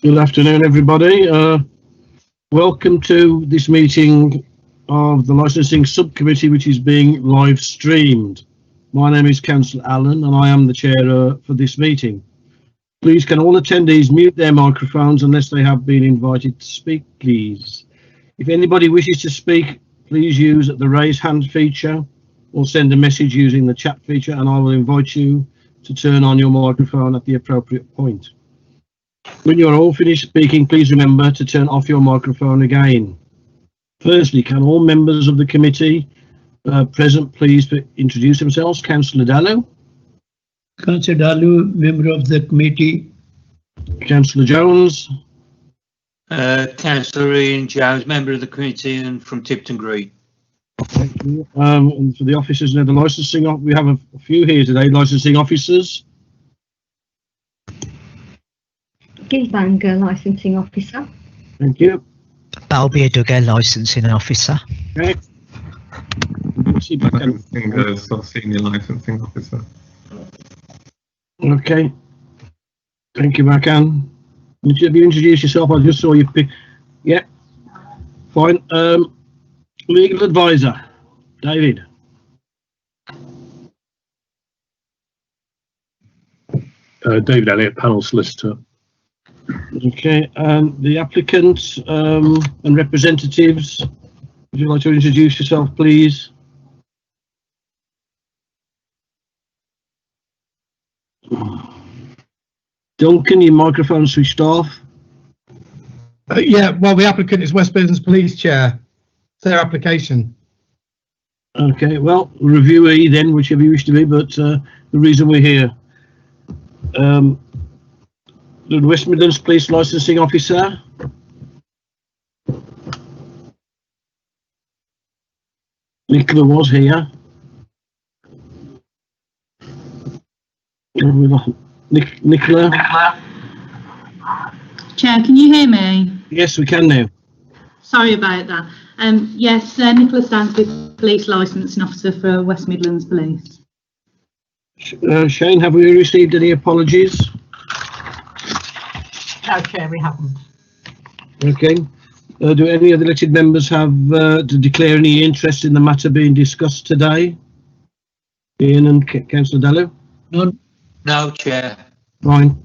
Good afternoon, everybody. Welcome to this meeting of the Licensing Subcommittee, which is being live streamed. My name is Councillor Allen, and I am the chair for this meeting. Please, can all attendees mute their microphones unless they have been invited to speak, please? If anybody wishes to speak, please use the raise hand feature or send a message using the chat feature, and I will invite you to turn on your microphone at the appropriate point. When you're all finished speaking, please remember to turn off your microphone again. Firstly, can all members of the committee present please introduce themselves? Councillor Dallow. Councillor Dallow, member of the committee. Councillor Jones. Councillor Ian Jones, member of the committee and from Tipton Green. Thank you. And for the officers and the licensing, we have a few here today. Licensing officers. Gilbanger, licensing officer. Thank you. Balbia Duggar, licensing officer. Okay. Senior licensing officer. Okay. Thank you, Macan. Have you introduced yourself? I just saw you pick. Yeah. Fine. Legal advisor, David. David Elliott, panel solicitor. Okay, the applicants and representatives, would you like to introduce yourself, please? Duncan, your microphone switched off. Yeah, well, the applicant is West Midlands Police Chair. It's their application. Okay, well, reviewee then, whichever you wish to be, but the reason we're here. The West Midlands Police Licensing Officer. Nicola was here. Nicola. Chair, can you hear me? Yes, we can now. Sorry about that. Yes, Nicola Stansford, Police Licensing Officer for West Midlands Police. Shane, have we received any apologies? No, Chair, we haven't. Okay. Do any of the elected members have to declare any interest in the matter being discussed today? Ian and Councillor Dallow? None. No, Chair. Fine.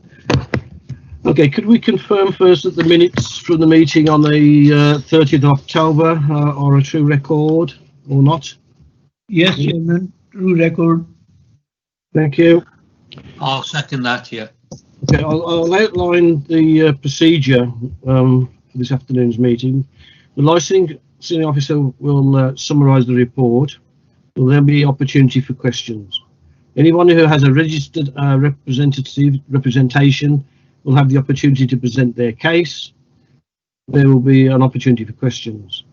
Okay, could we confirm first that the minutes from the meeting on the 30th of October are a true record or not? Yes, Chairman, true record. Thank you. I'll second that, yeah. Okay, I'll outline the procedure for this afternoon's meeting. The licensing officer will summarise the report. There will then be opportunity for questions. Anyone who has a registered representation will have the opportunity to present their case. There will be an opportunity for questions.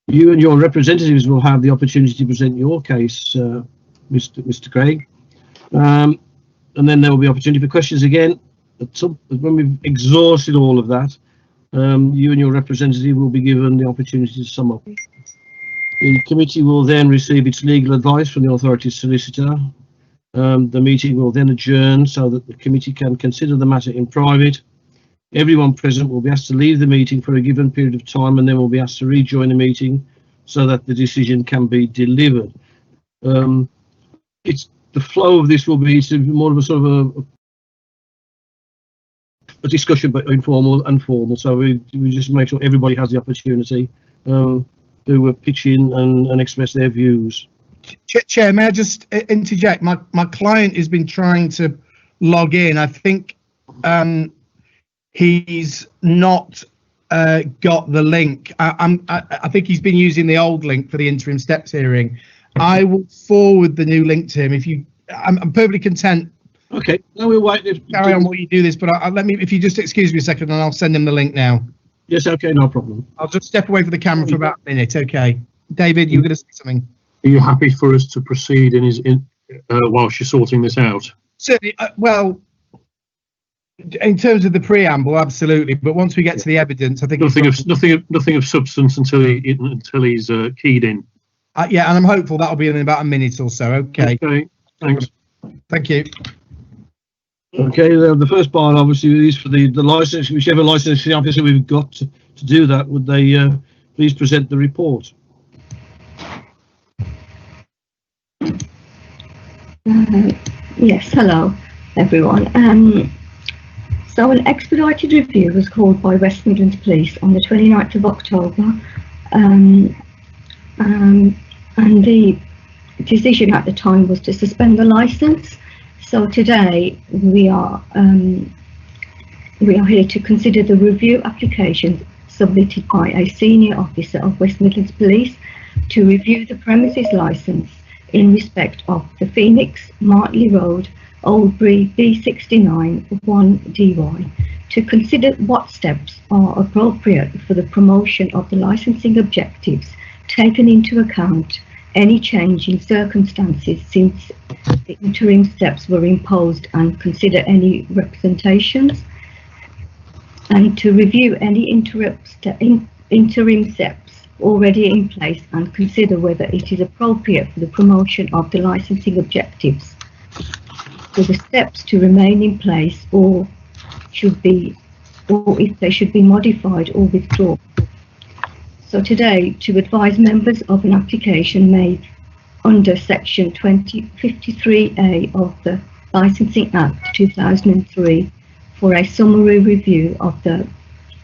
You and your representatives will have the opportunity to present your case, Mr. Craig. And then there will be opportunity for questions again. When we've exhausted all of that, you and your representative will be given the opportunity to sum up. The committee will then receive its legal advice from the authority solicitor. The meeting will then adjourn so that the committee can consider the matter in private. Everyone present will be asked to leave the meeting for a given period of time and then will be asked to rejoin the meeting so that the decision can be delivered. The flow of this will be more of a sort of a discussion, but informal and formal. So we just make sure everybody has the opportunity to pitch in and express their views. Chair, may I just interject? My client has been trying to log in. I think he's not got the link. I think he's been using the old link for the interim steps hearing. I will forward the new link to him. I'm perfectly content. Okay, no, we'll wait. Carry on while you do this, but if you just excuse me a second, and I'll send him the link now. Yes, okay, no problem. I'll just step away from the camera for about a minute. Okay, David, you were going to say something. Are you happy for us to proceed while she's sorting this out? Certainly. Well, in terms of the preamble, absolutely. But once we get to the evidence, I think nothing of substance until he's keyed in. Yeah, and I'm hopeful that'll be in about a minute or so. Okay. Okay. Thanks. Thank you. Okay, the first part obviously is for the license, whichever licensing officer we've got to do that. Would they please present the report? Yes, hello everyone. So an expedited review was called by West Midlands Police on the 29th of October, and the decision at the time was to suspend the licence. So today we are here to consider the review application submitted by a senior officer of West Midlands Police to review the premises licence in respect of the Phoenix, Martley Road, Oldbury B69 1DY, to consider what steps are appropriate for the promotion of the licensing objectives, taken into account any change in circumstances since the interim steps were imposed, and consider any representations, and to review any interim steps already in place and consider whether it is appropriate for the promotion of the licensing objectives for the steps to remain in place, or if they should be modified or withdrawn. So today, to advise members of an application made under section 2053A of the Licensing Act 2003 for a summary review of the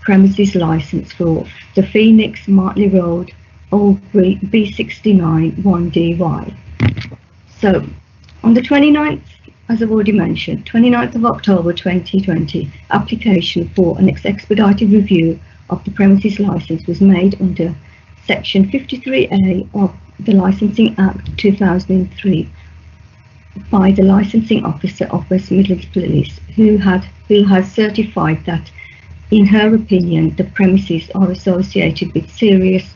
premises licence for the Phoenix, Martley Road, Oldbury B69 1DY. So on the 29th, as I've already mentioned, 29th of October 2020, application for an expedited review of the premises licence was made under section 53A of the Licensing Act 2003 by the licensing officer of West Midlands Police, who has certified that, in her opinion, the premises are associated with serious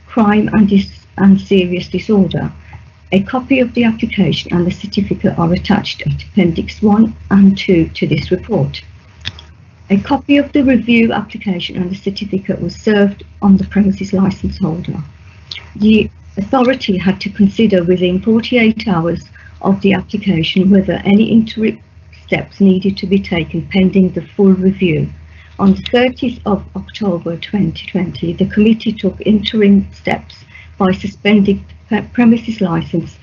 crime and serious disorder. A copy of the application and the certificate are attached at Appendix 1 and 2 to this report. A copy of the review application and the certificate was served on the premises licence holder. The authority had to consider within 48 hours of the application whether any interim steps needed to be taken pending the full review. On the 30th of October 2020, the committee took interim steps by suspending the premises licence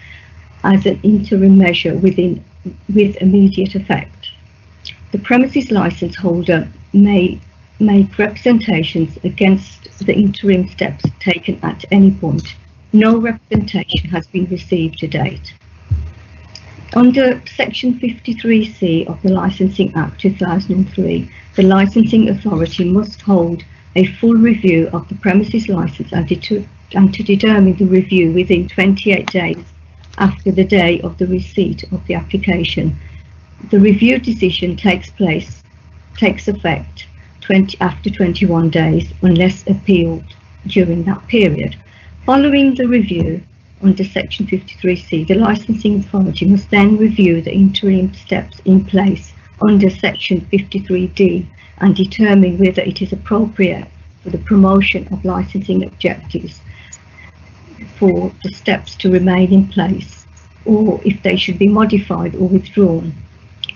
as an interim measure with immediate effect. The premises licence holder may make representations against the interim steps taken at any point. No representation has been received to date. Under Section 53C of the Licensing Act 2003, the licensing authority must hold a full review of the premises licence and to determine the review within 28 days after the day of the receipt of the application. The review decision takes effect after 21 days unless appealed during that period. Following the review under Section 53C, the licensing authority must then review the interim steps in place under Section 53D and determine whether it is appropriate for the promotion of licensing objectives for the steps to remain in place, or if they should be modified or withdrawn.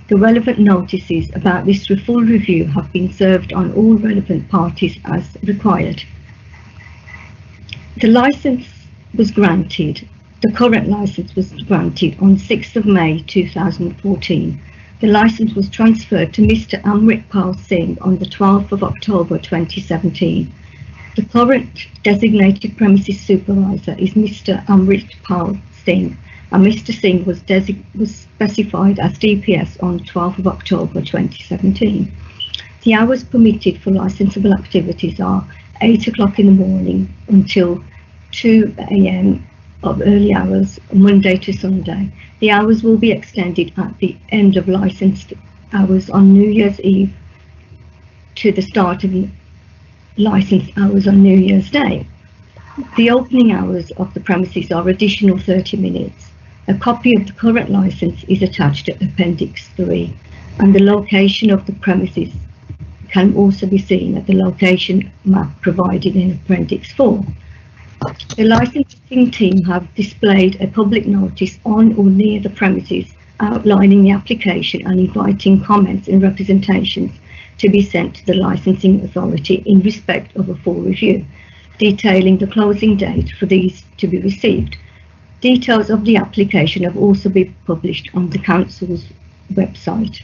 The relevant notices about this full review have been served on all relevant parties as required. The licence was granted, the current licence was granted on 6th of May 2014. The licence was transferred to Mr. Amritpal Singh on the 12th of October 2017. The current designated premises supervisor is Mr. Amritpal Singh, and Mr. Singh was specified as DPS on 12th of October 2017. The hours permitted for licensable activities are 8 o'clock in the morning until 2 AM of early hours, Monday to Sunday. The hours will be extended at the end of licensed hours on New Year's Eve to the start of licensed hours on New Year's Day. The opening hours of the premises are additional 30 minutes. A copy of the current licence is attached at Appendix 3, and the location of the premises can also be seen at the location map provided in Appendix 4. The licensing team have displayed a public notice on or near the premises outlining the application and inviting comments and representations to be sent to the licensing authority in respect of a full review, detailing the closing date for these to be received. Details of the application have also been published on the Council's website.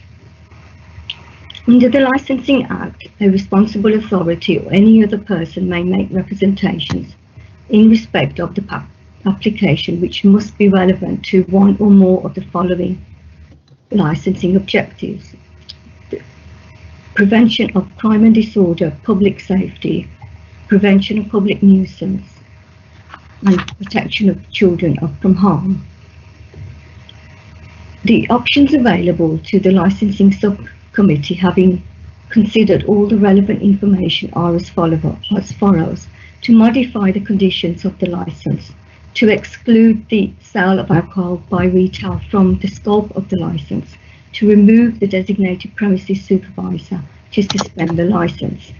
Under the Licensing Act, a responsible authority or any other person may make representations in respect of the application which must be relevant to one or more of the following licensing objectives: prevention of crime and disorder, public safety, prevention of public nuisance, and protection of children from harm. The options available to the licensing subcommittee, having considered all the relevant information, are as follows: to modify the conditions of the license, to exclude the sale of alcohol by retail from the scope of the license, to remove the designated premises supervisor, to suspend the license.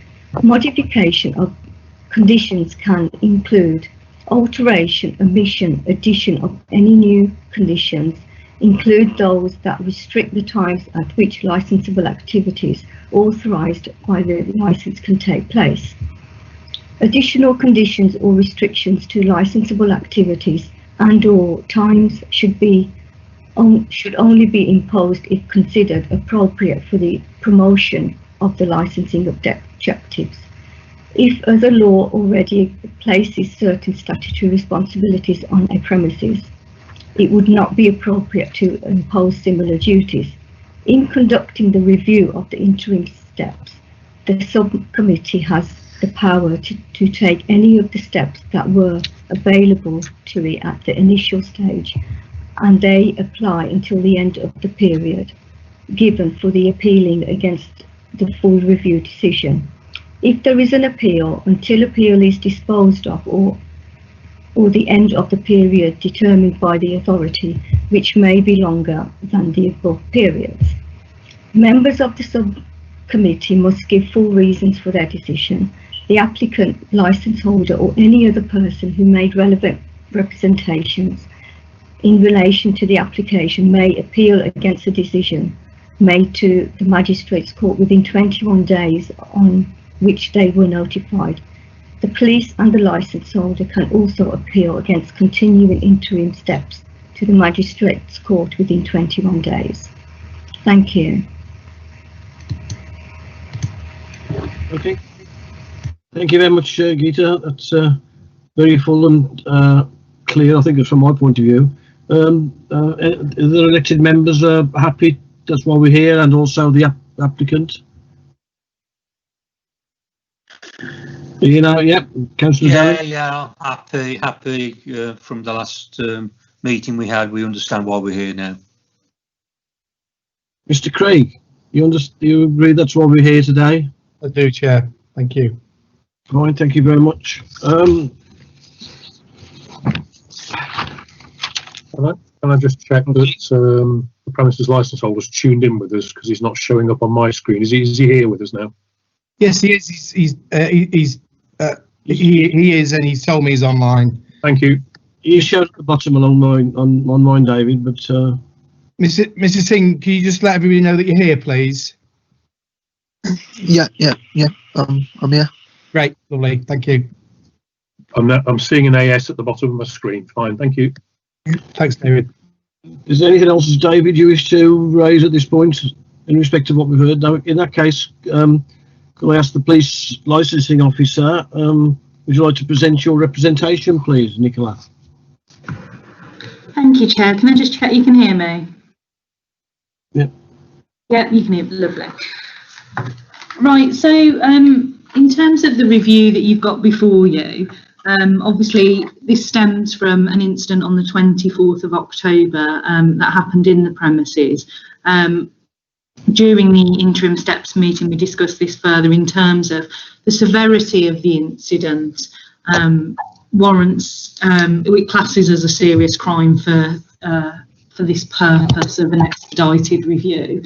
Modification of conditions can include alteration, omission, addition of any new conditions, include those that restrict the times at which licensable activities authorised by the licence can take place. Additional conditions or restrictions to licensable activities and/or times should only be imposed if considered appropriate for the promotion of the licensing objectives. If other law already places certain statutory responsibilities on a premises, it would not be appropriate to impose similar duties. In conducting the review of the interim steps, the subcommittee has the power to take any of the steps that were available to it at the initial stage, and they apply until the end of the period given for the appealing against the full review decision. If there is an appeal, until appeal is disposed of or the end of the period determined by the authority, which may be longer than the above periods. Members of the subcommittee must give full reasons for their decision. The applicant, licence holder, or any other person who made relevant representations in relation to the application may appeal against a decision made to the Magistrates' Court within 21 days on which they were notified. The police and the licence holder can also appeal against continuing interim steps to the Magistrates' Court within 21 days. Thank you. Okay. Thank you very much, Geeta. That's very full and clear, I think, from my point of view. The elected members are happy. That's why we're here, and also the applicant. You know, yeah, Councillor Daly. Yeah, happy. From the last meeting we had, we understand why we're here now. Mr. Craig, you agree that's why we're here today? I do, Chair. Thank you. Fine, thank you very much. Can I just check that the premises licence holder's tuned in with us, because he's not showing up on my screen? Is he here with us now? Yes, he is. He is, and he's told me he's online. Thank you. You showed at the bottom on mine, David, but Mrs. Singh, can you just let everybody know that you're here, please? Yeah. I'm here. Great, lovely, thank you. I'm seeing an AS at the bottom of my screen. Fine, thank you. Thanks, David. is there anything else, David, you wish to raise at this point in respect of what we've heard? Now, in that case, could I ask the police licensing officer, would you like to present your representation, please, Nicola? Thank you, Chair. Can I just check you can hear me? Yeah. Yeah, you can hear me. Lovely. Right, so in terms of the review that you've got before you, obviously this stems from an incident on the 24th of October that happened in the premises. During the interim steps meeting, we discussed this further in terms of the severity of the incident warrants, it classes as a serious crime for this purpose of an expedited review.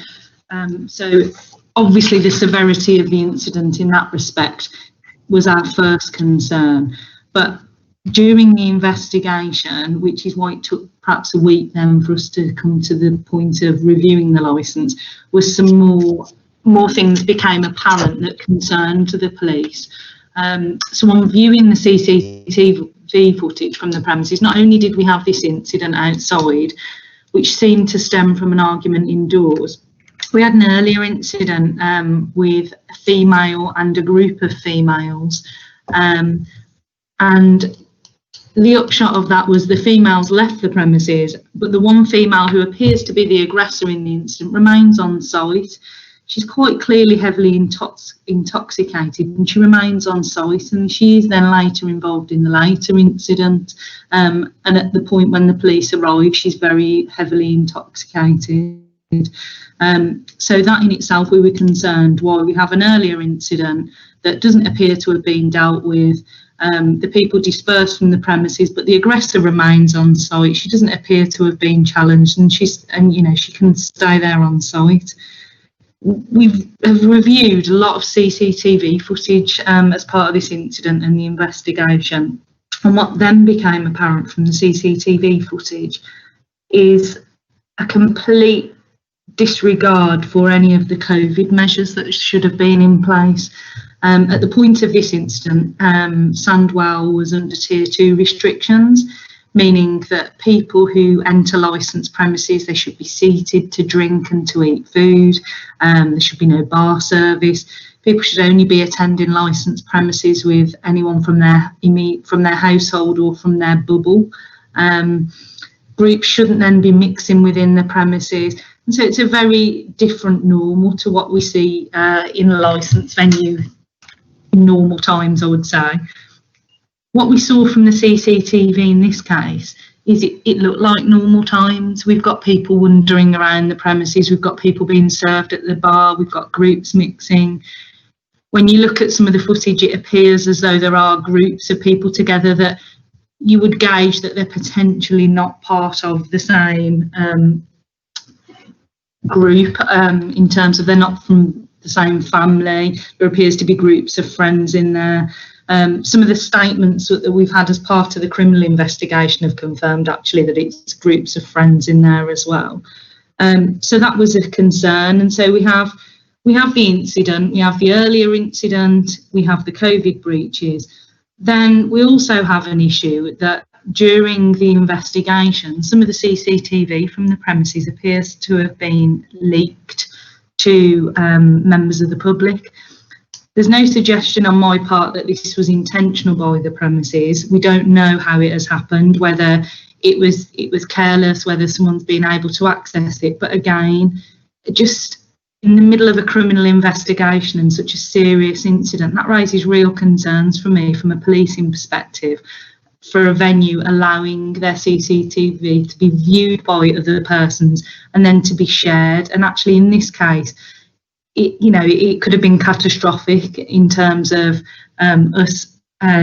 So obviously the severity of the incident in that respect was our first concern, but during the investigation, which is why it took perhaps a week then for us to come to the point of reviewing the licence, was some more things became apparent that concerned the police. So on viewing the CCTV footage from the premises, not only did we have this incident outside, which seemed to stem from an argument indoors, we had an earlier incident with a female and a group of females, and the upshot of that was the females left the premises, but the one female who appears to be the aggressor in the incident remains on site. She's quite clearly heavily intoxicated, and she remains on site, and she is then later involved in the later incident, and at the point when the police arrive, she's very heavily intoxicated. So that in itself, we were concerned while we have an earlier incident that doesn't appear to have been dealt with. The people dispersed from the premises, but the aggressor remains on site. She doesn't appear to have been challenged, and she can stay there on site. We have reviewed a lot of CCTV footage as part of this incident and the investigation, and what then became apparent from the CCTV footage is a complete disregard for any of the COVID measures that should have been in place. At the point of this incident, Sandwell was under Tier 2 restrictions, meaning that people who enter licensed premises, they should be seated to drink and to eat food. There should be no bar service. People should only be attending licensed premises with anyone from their household or from their bubble. Groups shouldn't then be mixing within the premises. And so it's a very different normal to what we see in a licensed venue in normal times, I would say. What we saw from the CCTV in this case is it looked like normal times. We've got people wandering around the premises, we've got people being served at the bar, we've got groups mixing. When you look at some of the footage, it appears as though there are groups of people together that you would gauge that they're potentially not part of the same group, in terms of they're not from the same family. There appears to be groups of friends in there. Some of the statements that we've had as part of the criminal investigation have confirmed actually that it's groups of friends in there as well. So that was a concern. And so we have the incident, we have the earlier incident, we have the COVID breaches. Then we also have an issue that during the investigation, some of the CCTV from the premises appears to have been leaked to members of the public. There's no suggestion on my part that this was intentional by the premises. We don't know how it has happened, whether it was careless, whether someone's been able to access it. But again, just in the middle of a criminal investigation and such a serious incident, that raises real concerns for me from a policing perspective, for a venue allowing their CCTV to be viewed by other persons and then to be shared. And actually in this case, it could have been catastrophic in terms of us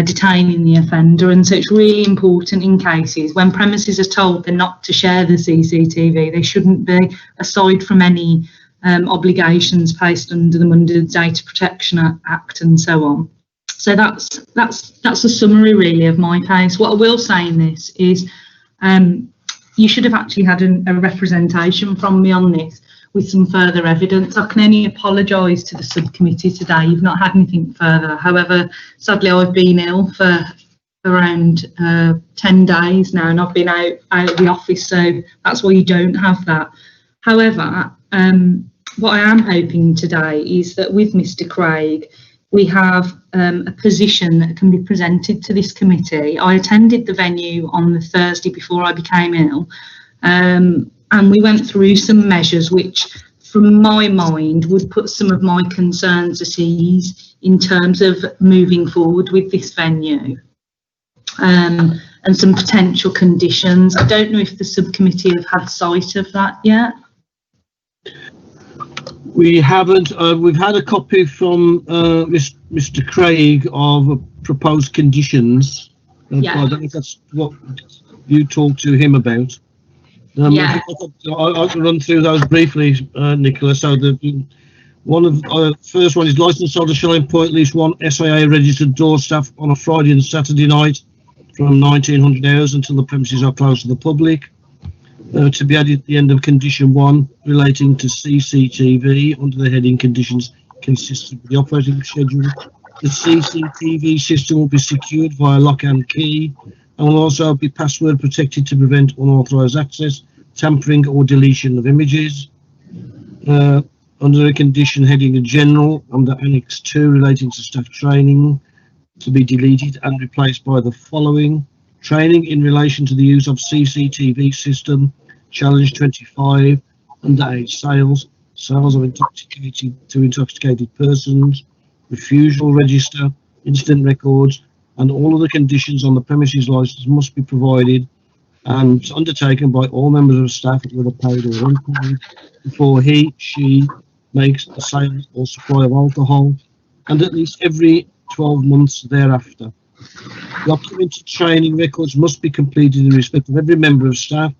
detaining the offender. And so it's really important in cases when premises are told they're not to share the CCTV, they shouldn't be, aside from any obligations placed under them under the Data Protection Act and so on. So that's a summary really of my case. What I will say in this is you should have actually had a representation from me on this with some further evidence. I can only apologise to the subcommittee today. You've not had anything further. However, sadly, I've been ill for around 10 days now, and I've been out of the office, so that's why you don't have that. However, what I am hoping today is that with Mr. Craig, we have a position that can be presented to this committee. I attended the venue on the Thursday before I became ill, and we went through some measures which, from my mind, would put some of my concerns at ease in terms of moving forward with this venue, and some potential conditions. I don't know if the subcommittee have had sight of that yet. We haven't. We've had a copy from Mr. Craig of proposed conditions. Yeah. I don't know if that's what you talked to him about. Yeah. I can run through those briefly, Nicola. So the first one is licensed holder shall employ at least one SIA registered door staff on a Friday and Saturday night from 1900 hours until the premises are closed to the public. To be added at the end of condition 1 relating to CCTV under the heading conditions consistent with the operating schedule. The CCTV system will be secured via lock and key and will also be password protected to prevent unauthorised access, tampering or deletion of images. Under the condition heading general under Annex 2 relating to staff training to be deleted and replaced by the following: training in relation to the use of CCTV system, challenge 25, underage sales of intoxicated persons, refusal register, incident records, and all other conditions on the premises licence must be provided and undertaken by all members of staff, whether paid or unpaid, before she makes a sale or supply of alcohol, and at least every 12 months thereafter. Documented training records must be completed in respect of every member of staff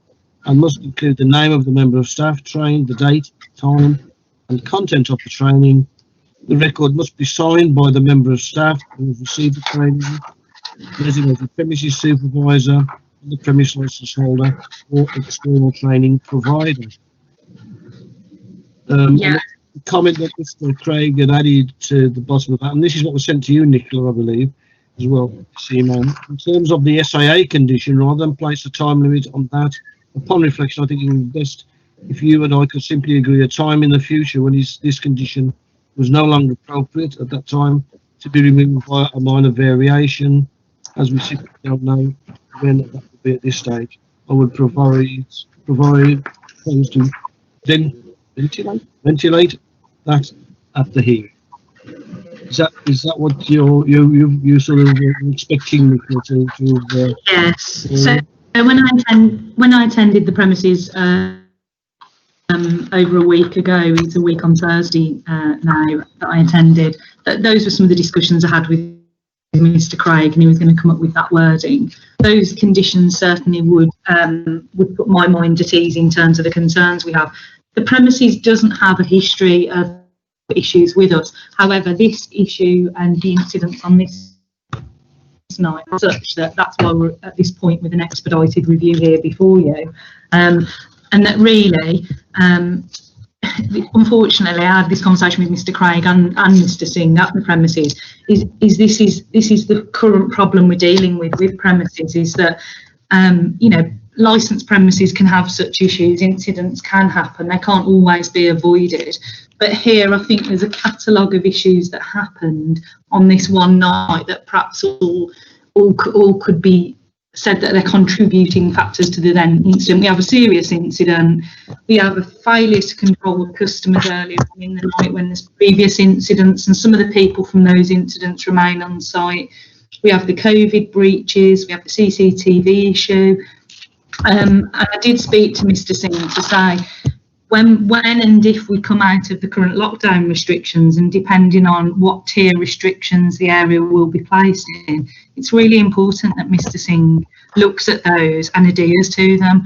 and must include the name of the member of staff trained, the date, time, and content of the training. The record must be signed by the member of staff who has received the training, designated premises supervisor, the premise license holder, or external training provider. The comment that Mr. Craig had added to the bottom of that, and this is what was sent to you, Nicola, I believe, as well, Simon. In terms of the SIA condition, rather than place a time limit on that, upon reflection, I think it would be best if you and I could simply agree a time in the future when this condition was no longer appropriate at that time to be removed by a minor variation, as we simply don't know when that would be at this stage. I would provide things to then ventilate that at the hearing. Is that what you sort of were expecting me to yes. So when I attended the premises over a week ago, it's a week on Thursday now that I attended. Those were some of the discussions I had with Mr. Craig, and he was going to come up with that wording. Those conditions certainly would put my mind at ease in terms of the concerns we have. The premises doesn't have a history of issues with us. However, this issue and the incidents on this night are such that's why we're at this point with an expedited review here before you. And that really, unfortunately, I had this conversation with Mr. Craig and Mr. Singh at the premises. This is the current problem we're dealing with premises, is that licensed premises can have such issues, incidents can happen, they can't always be avoided. But here, I think there's a catalogue of issues that happened on this one night that perhaps all could be said that they're contributing factors to the then incident. We have a serious incident. We have a failure to control the customers earlier on in the night when there's previous incidents, and some of the people from those incidents remain on site. We have the COVID breaches. We have the CCTV issue. And I did speak to Mr. Singh to say, when and if we come out of the current lockdown restrictions, and depending on what tier restrictions the area will be placed in, it's really important that Mr. Singh looks at those and adheres to them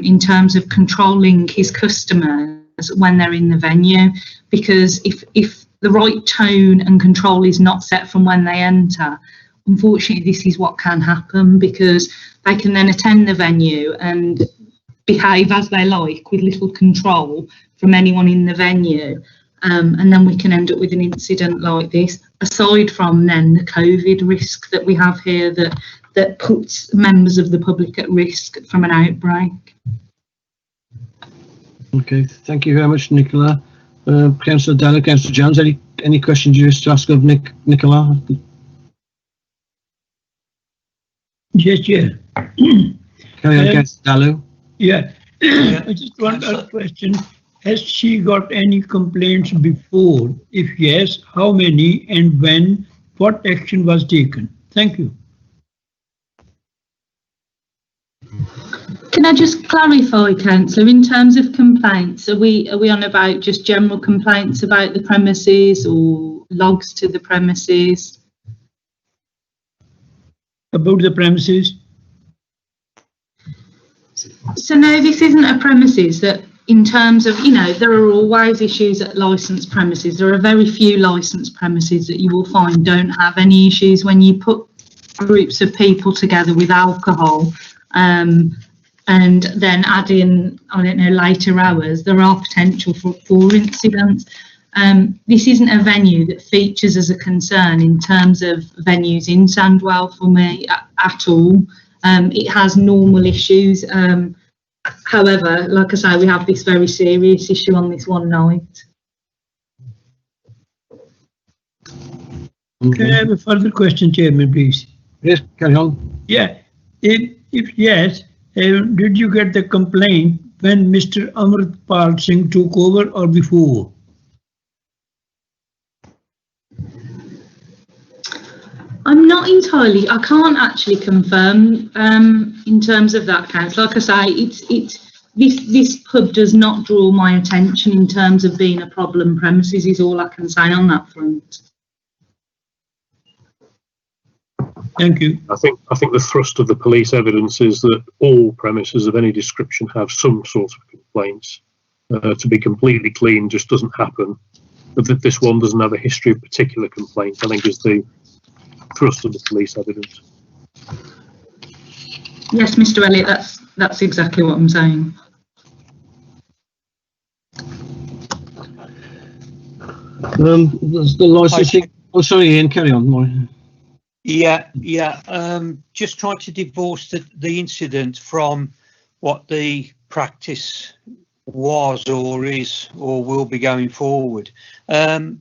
in terms of controlling his customers when they're in the venue. Because if the right tone and control is not set from when they enter, unfortunately, this is what can happen, because they can then attend the venue and behave as they like with little control from anyone in the venue, and then we can end up with an incident like this, aside from then the COVID risk that we have here that puts members of the public at risk from an outbreak. Okay, thank you very much, Nicola. Councillor Dallow, Councillor Jones, any questions you wish to ask of Nicola? Yes, Chair. Carry on, Councillor Dallow. Yeah, I just want a question. Has she got any complaints before? If yes, how many and when? What action was taken? Thank you. Can I just clarify, Councillor, in terms of complaints, are we on about just general complaints about the premises or logs to the premises? About the premises? So no, this isn't a premises that, in terms of, there are always issues at licensed premises. There are very few licensed premises that you will find don't have any issues when you put groups of people together with alcohol, and then add in, I don't know, later hours, there are potential for incidents. This isn't a venue that features as a concern in terms of venues in Sandwell for me at all. It has normal issues. However, like I say, we have this very serious issue on this one night. Can I have a further question, Chairman, please? Yes, carry on. Yeah, if yes, did you get the complaint when Mr. Amritpal Singh took over or before? I'm not entirely, I can't actually confirm in terms of that, Council. Like I say, this pub does not draw my attention in terms of being a problem premises, is all I can say on that front. Thank you. I think the thrust of the police evidence is that all premises of any description have some sort of complaints. To be completely clean just doesn't happen. But that this one doesn't have a history of particular complaints, I think, is the thrust of the police evidence. Yes, Mr. Elliott, that's exactly what I'm saying. There's the licensing. Oh, sorry, Ian, carry on. Yeah. Just trying to divorce the incident from what the practice was or is or will be going forward. I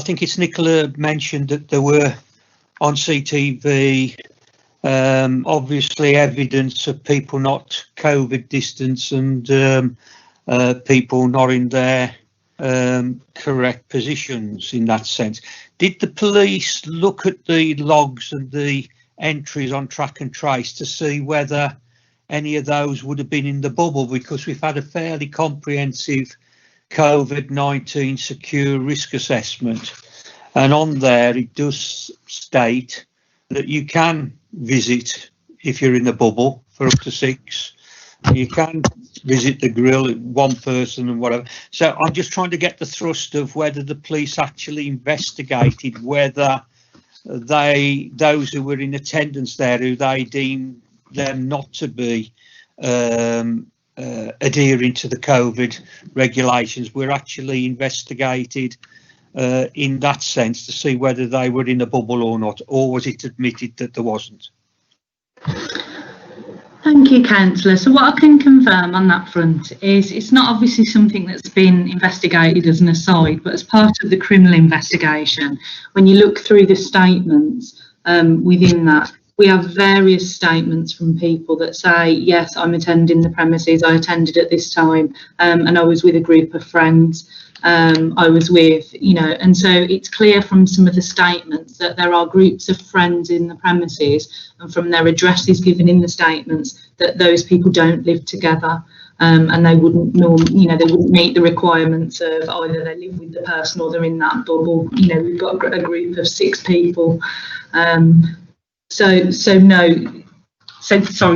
think it's Nicola mentioned that there were on CTV obviously evidence of people not COVID distance and people not in their correct positions in that sense. Did the police look at the logs and the entries on track and trace to see whether any of those would have been in the bubble? Because we've had a fairly comprehensive COVID-19 secure risk assessment, and on there it does state that you can visit if you're in the bubble for up to 6. You can visit the grill, one person and whatever. So I'm just trying to get the thrust of whether the police actually investigated whether those who were in attendance there, who they deemed them not to be adhering to the COVID regulations, were actually investigated in that sense to see whether they were in a bubble or not, or was it admitted that there wasn't? Thank you, Councillor. So what I can confirm on that front is it's not obviously something that's been investigated as an aside, but as part of the criminal investigation, when you look through the statements within that, we have various statements from people that say, yes, I'm attending the premises, I attended at this time, and I was with a group of friends. I was with, and so it's clear from some of the statements that there are groups of friends in the premises, and from their addresses given in the statements that those people don't live together, and they wouldn't they wouldn't meet the requirements of either they live with the person or they're in that bubble. We've got a group of 6 people.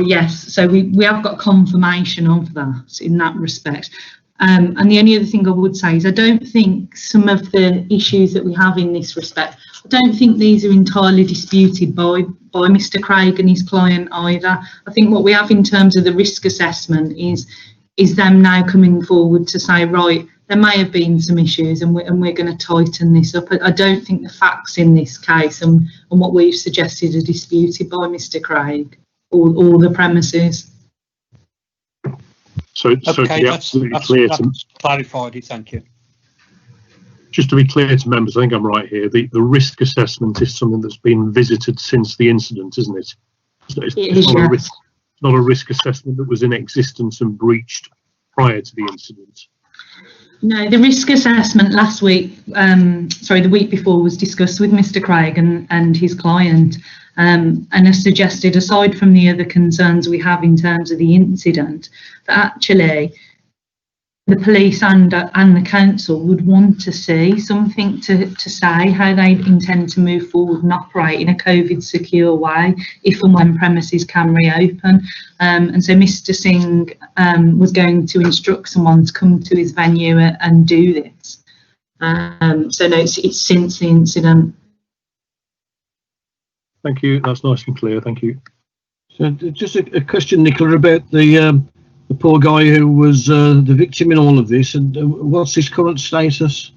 Yes. So we have got confirmation of that in that respect. And the only other thing I would say is I don't think some of the issues that we have in this respect, I don't think these are entirely disputed by Mr. Craig and his client either. I think what we have in terms of the risk assessment is them now coming forward to say, right, there may have been some issues and we're going to tighten this up. I don't think the facts in this case and what we've suggested are disputed by Mr. Craig or the premises. So to be absolutely clear, that's clarified it, thank you. Just to be clear to members, I think I'm right here. The risk assessment is something that's been visited since the incident, isn't it? It's not a risk assessment that was in existence and breached prior to the incident. No, the risk assessment last week, the week before, was discussed with Mr. Craig and his client, and has suggested, aside from the other concerns we have in terms of the incident, that actually the police and the council would want to see something to say how they intend to move forward and operate in a COVID secure way if and when premises can reopen. And so Mr. Singh was going to instruct someone to come to his venue and do this. So no, it's since the incident. thank you. That's nice and clear. Thank you. So just a question, Nicola, about the poor guy who was the victim in all of this, and what's his current status?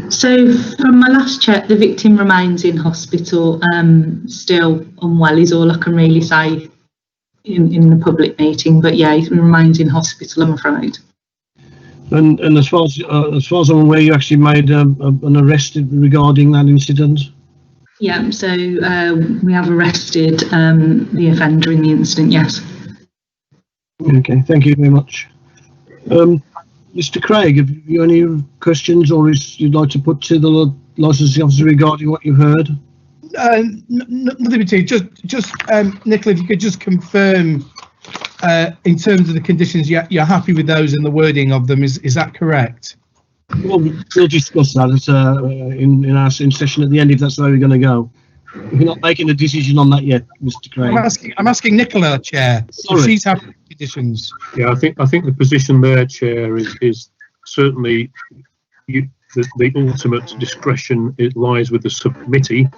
So from my last check, the victim remains in hospital, still unwell is all I can really say in the public meeting. But yeah, he remains in hospital, I'm afraid. And as far as I'm aware, you actually made an arrest regarding that incident. Yeah, so we have arrested the offender in the incident, yes. Okay, thank you very much. Mr. Craig, have you any questions or you'd like to put to the licensing officer regarding what you've heard? Nothing particular. Just Nicola, if you could just confirm in terms of the conditions, you're happy with those and the wording of them. Is that correct? Well, we'll discuss that in our session at the end if that's the way we're going to go. We're not making a decision on that yet, Mr. Craig. I'm asking Nicola, Chair. Sorry. If she's happy with the conditions. Yeah, I think the position there, Chair, is certainly the ultimate discretion. It lies with the subcommittee.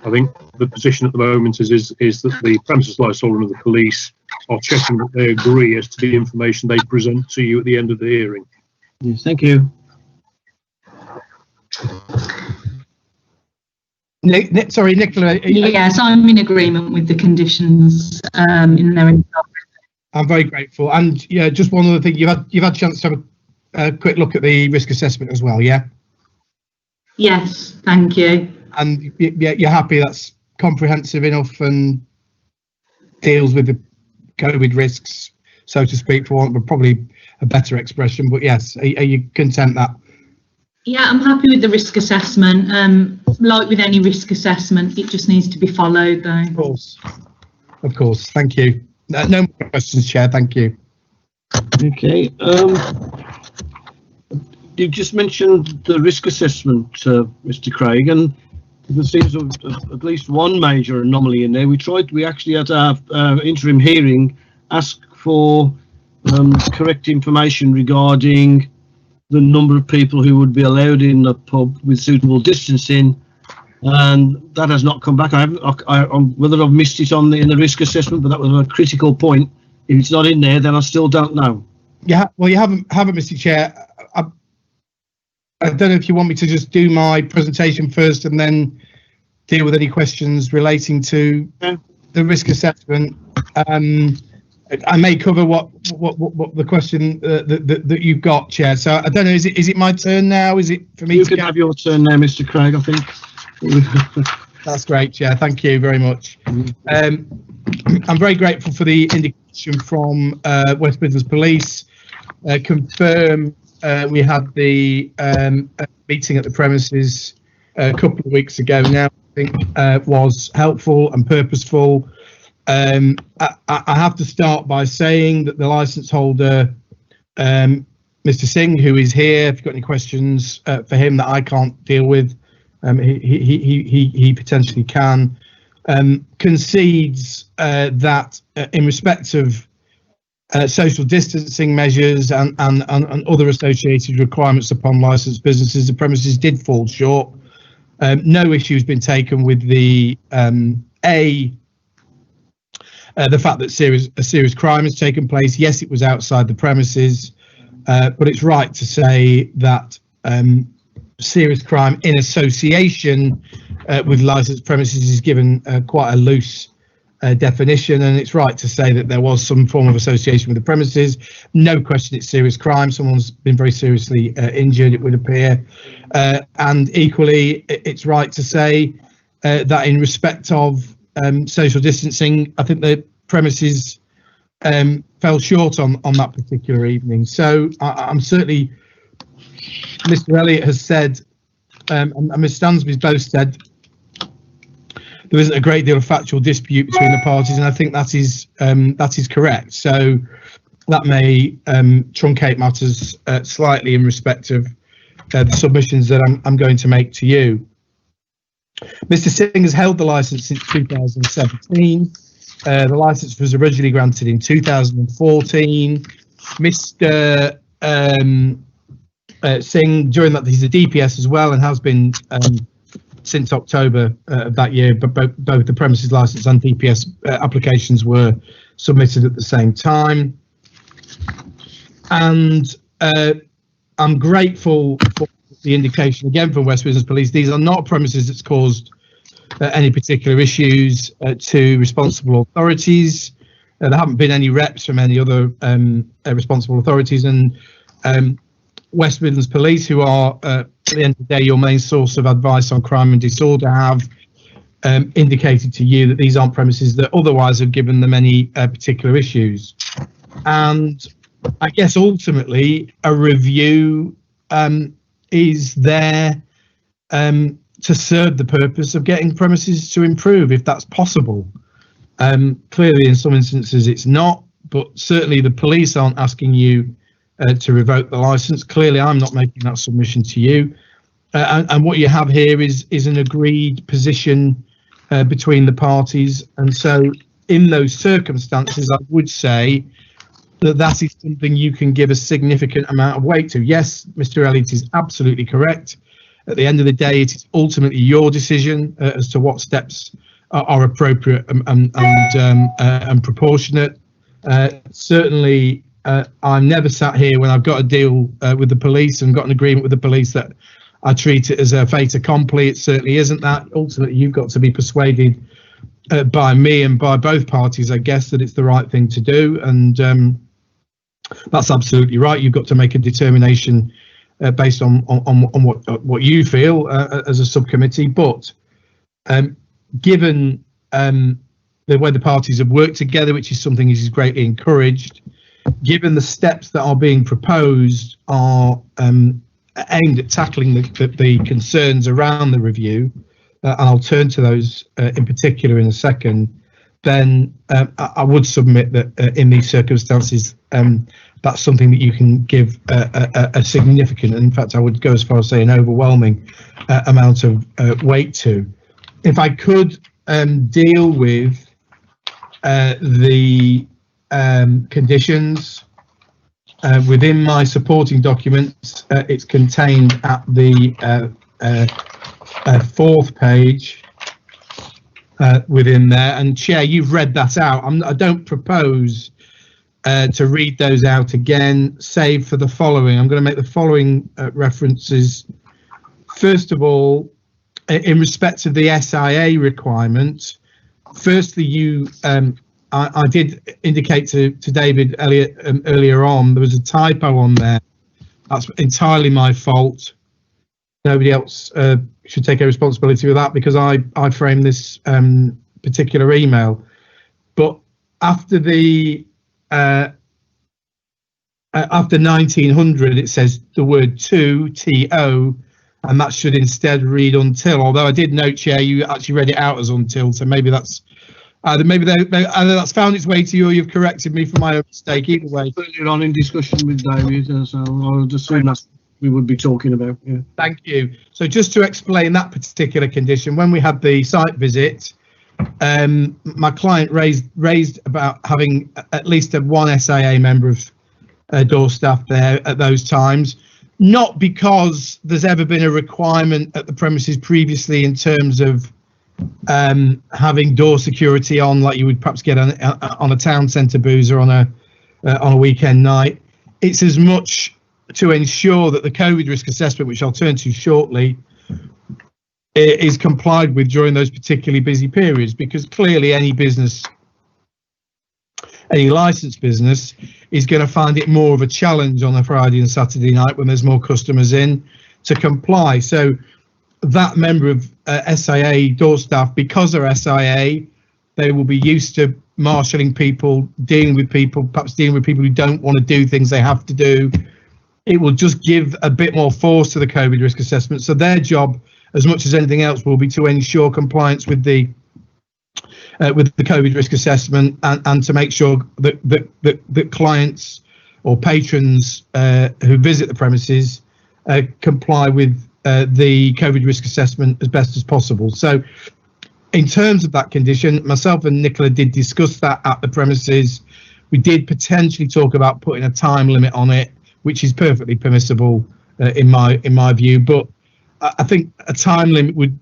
I think the position at the moment is that the premises licensor and the police are checking that they agree as to the information they present to you at the end of the hearing. Yes, thank you. Sorry, Nicola. Yes, I'm in agreement with the conditions in there. I'm very grateful. And yeah, just one other thing, you've had a chance to have a quick look at the risk assessment as well, yeah? Yes, thank you. And you're happy that's comprehensive enough and deals with the COVID risks, so to speak, for want of probably a better expression. But yes, are you content that? Yeah, I'm happy with the risk assessment. Like with any risk assessment, it just needs to be followed, though. Of course. Thank you. No more questions, Chair. Thank you. Okay. You just mentioned the risk assessment, Mr. Craig, and there seems at least one major anomaly in there. We actually had to have interim hearing, ask for correct information regarding the number of people who would be allowed in the pub with suitable distancing, and that has not come back. Whether I've missed it in the risk assessment, but that was a critical point. If it's not in there, then I still don't know. Yeah, well, you haven't, Mr. Chair. I don't know if you want me to just do my presentation first and then deal with any questions relating to the risk assessment. I may cover what the question that you've got, Chair. So I don't know. Is it my turn now? Is it for me? You can have your turn now, Mr. Craig, I think. That's great, Chair. Thank you very much. I'm very grateful for the indication from West Midlands Police. Confirm we had the meeting at the premises a couple of weeks ago now. I think was helpful and purposeful. I have to start by saying that the licence holder, Mr. Singh, who is here, if you've got any questions for him that I can't deal with, he potentially can, concedes that in respect of social distancing measures and other associated requirements upon licensed businesses, the premises did fall short. No issue has been taken with the fact that a serious crime has taken place. Yes, it was outside the premises, but it's right to say that serious crime in association with licensed premises is given quite a loose definition, and it's right to say that there was some form of association with the premises. No question it's serious crime. Someone's been very seriously injured, it would appear. And equally, it's right to say that in respect of social distancing, I think the premises fell short on that particular evening. So I'm certainly, Mr. Elliott has said, and Ms. Stansby's both said, there isn't a great deal of factual dispute between the parties, and I think that is correct. So that may truncate matters slightly in respect of the submissions that I'm going to make to you. Mr. Singh has held the licence since 2017. The licence was originally granted in 2014. Mr. Singh, during that, he's a DPS as well and has been since October of that year, but both the premises license and DPS applications were submitted at the same time. And I'm grateful for the indication again from West Midlands Police. These are not premises that's caused any particular issues to responsible authorities. There haven't been any reps from any other responsible authorities, and West Midlands Police, who are at the end of the day your main source of advice on crime and disorder, have indicated to you that these aren't premises that otherwise have given them any particular issues. And I guess ultimately a review is there to serve the purpose of getting premises to improve if that's possible. Clearly in some instances it's not, but certainly the police aren't asking you to revoke the license. Clearly I'm not making that submission to you. And what you have here is an agreed position between the parties. And so in those circumstances, I would say that is something you can give a significant amount of weight to. Yes, Mr. Elliott is absolutely correct. At the end of the day, it is ultimately your decision as to what steps are appropriate and proportionate. Certainly, I'm never sat here when I've got a deal with the police and got an agreement with the police that I treat it as a fait accompli. It certainly isn't that. Ultimately, you've got to be persuaded by me and by both parties, I guess, that it's the right thing to do. And that's absolutely right. You've got to make a determination based on what you feel as a subcommittee. But given the way the parties have worked together, which is something that is greatly encouraged, given the steps that are being proposed are aimed at tackling the concerns around the review, and I'll turn to those in particular in a second, then I would submit that in these circumstances, that's something that you can give a significant, and in fact, I would go as far as say an overwhelming amount of weight to. If I could deal with the conditions within my supporting documents, it's contained at the fourth page within there. And Chair, you've read that out. I don't propose to read those out again, save for the following. I'm going to make the following references. First of all, in respect of the SIA requirement, firstly, I did indicate to David Elliott earlier on, there was a typo on there. That's entirely my fault. Nobody else should take a responsibility for that because I framed this particular email. But after the after 1900, it says the word to, T-O, and that should instead read until. Although I did note, Chair, you actually read it out as until, so maybe that's either that's found its way to you, or you've corrected me for my own mistake. Either way, Put it on in discussion with David, so I'll just assume that's what we would be talking about. Yeah. Thank you. So just to explain that particular condition, when we had the site visit, my client raised about having at least one SIA member of door staff there at those times, not because there's ever been a requirement at the premises previously in terms of having door security on, like you would perhaps get on a town centre boozer on a weekend night. It's as much to ensure that the COVID risk assessment, which I'll turn to shortly, is complied with during those particularly busy periods, because clearly any business, any licensed business, is going to find it more of a challenge on a Friday and Saturday night when there's more customers in to comply. So that member of SIA door staff, because they're SIA, they will be used to marshalling people, dealing with people, perhaps dealing with people who don't want to do things they have to do. It will just give a bit more force to the COVID risk assessment. So their job, as much as anything else, will be to ensure compliance with the COVID risk assessment and to make sure that clients or patrons who visit the premises comply with the COVID risk assessment as best as possible. So in terms of that condition, myself and Nicola did discuss that at the premises. We did potentially talk about putting a time limit on it, which is perfectly permissible in my view. But I think a time limit would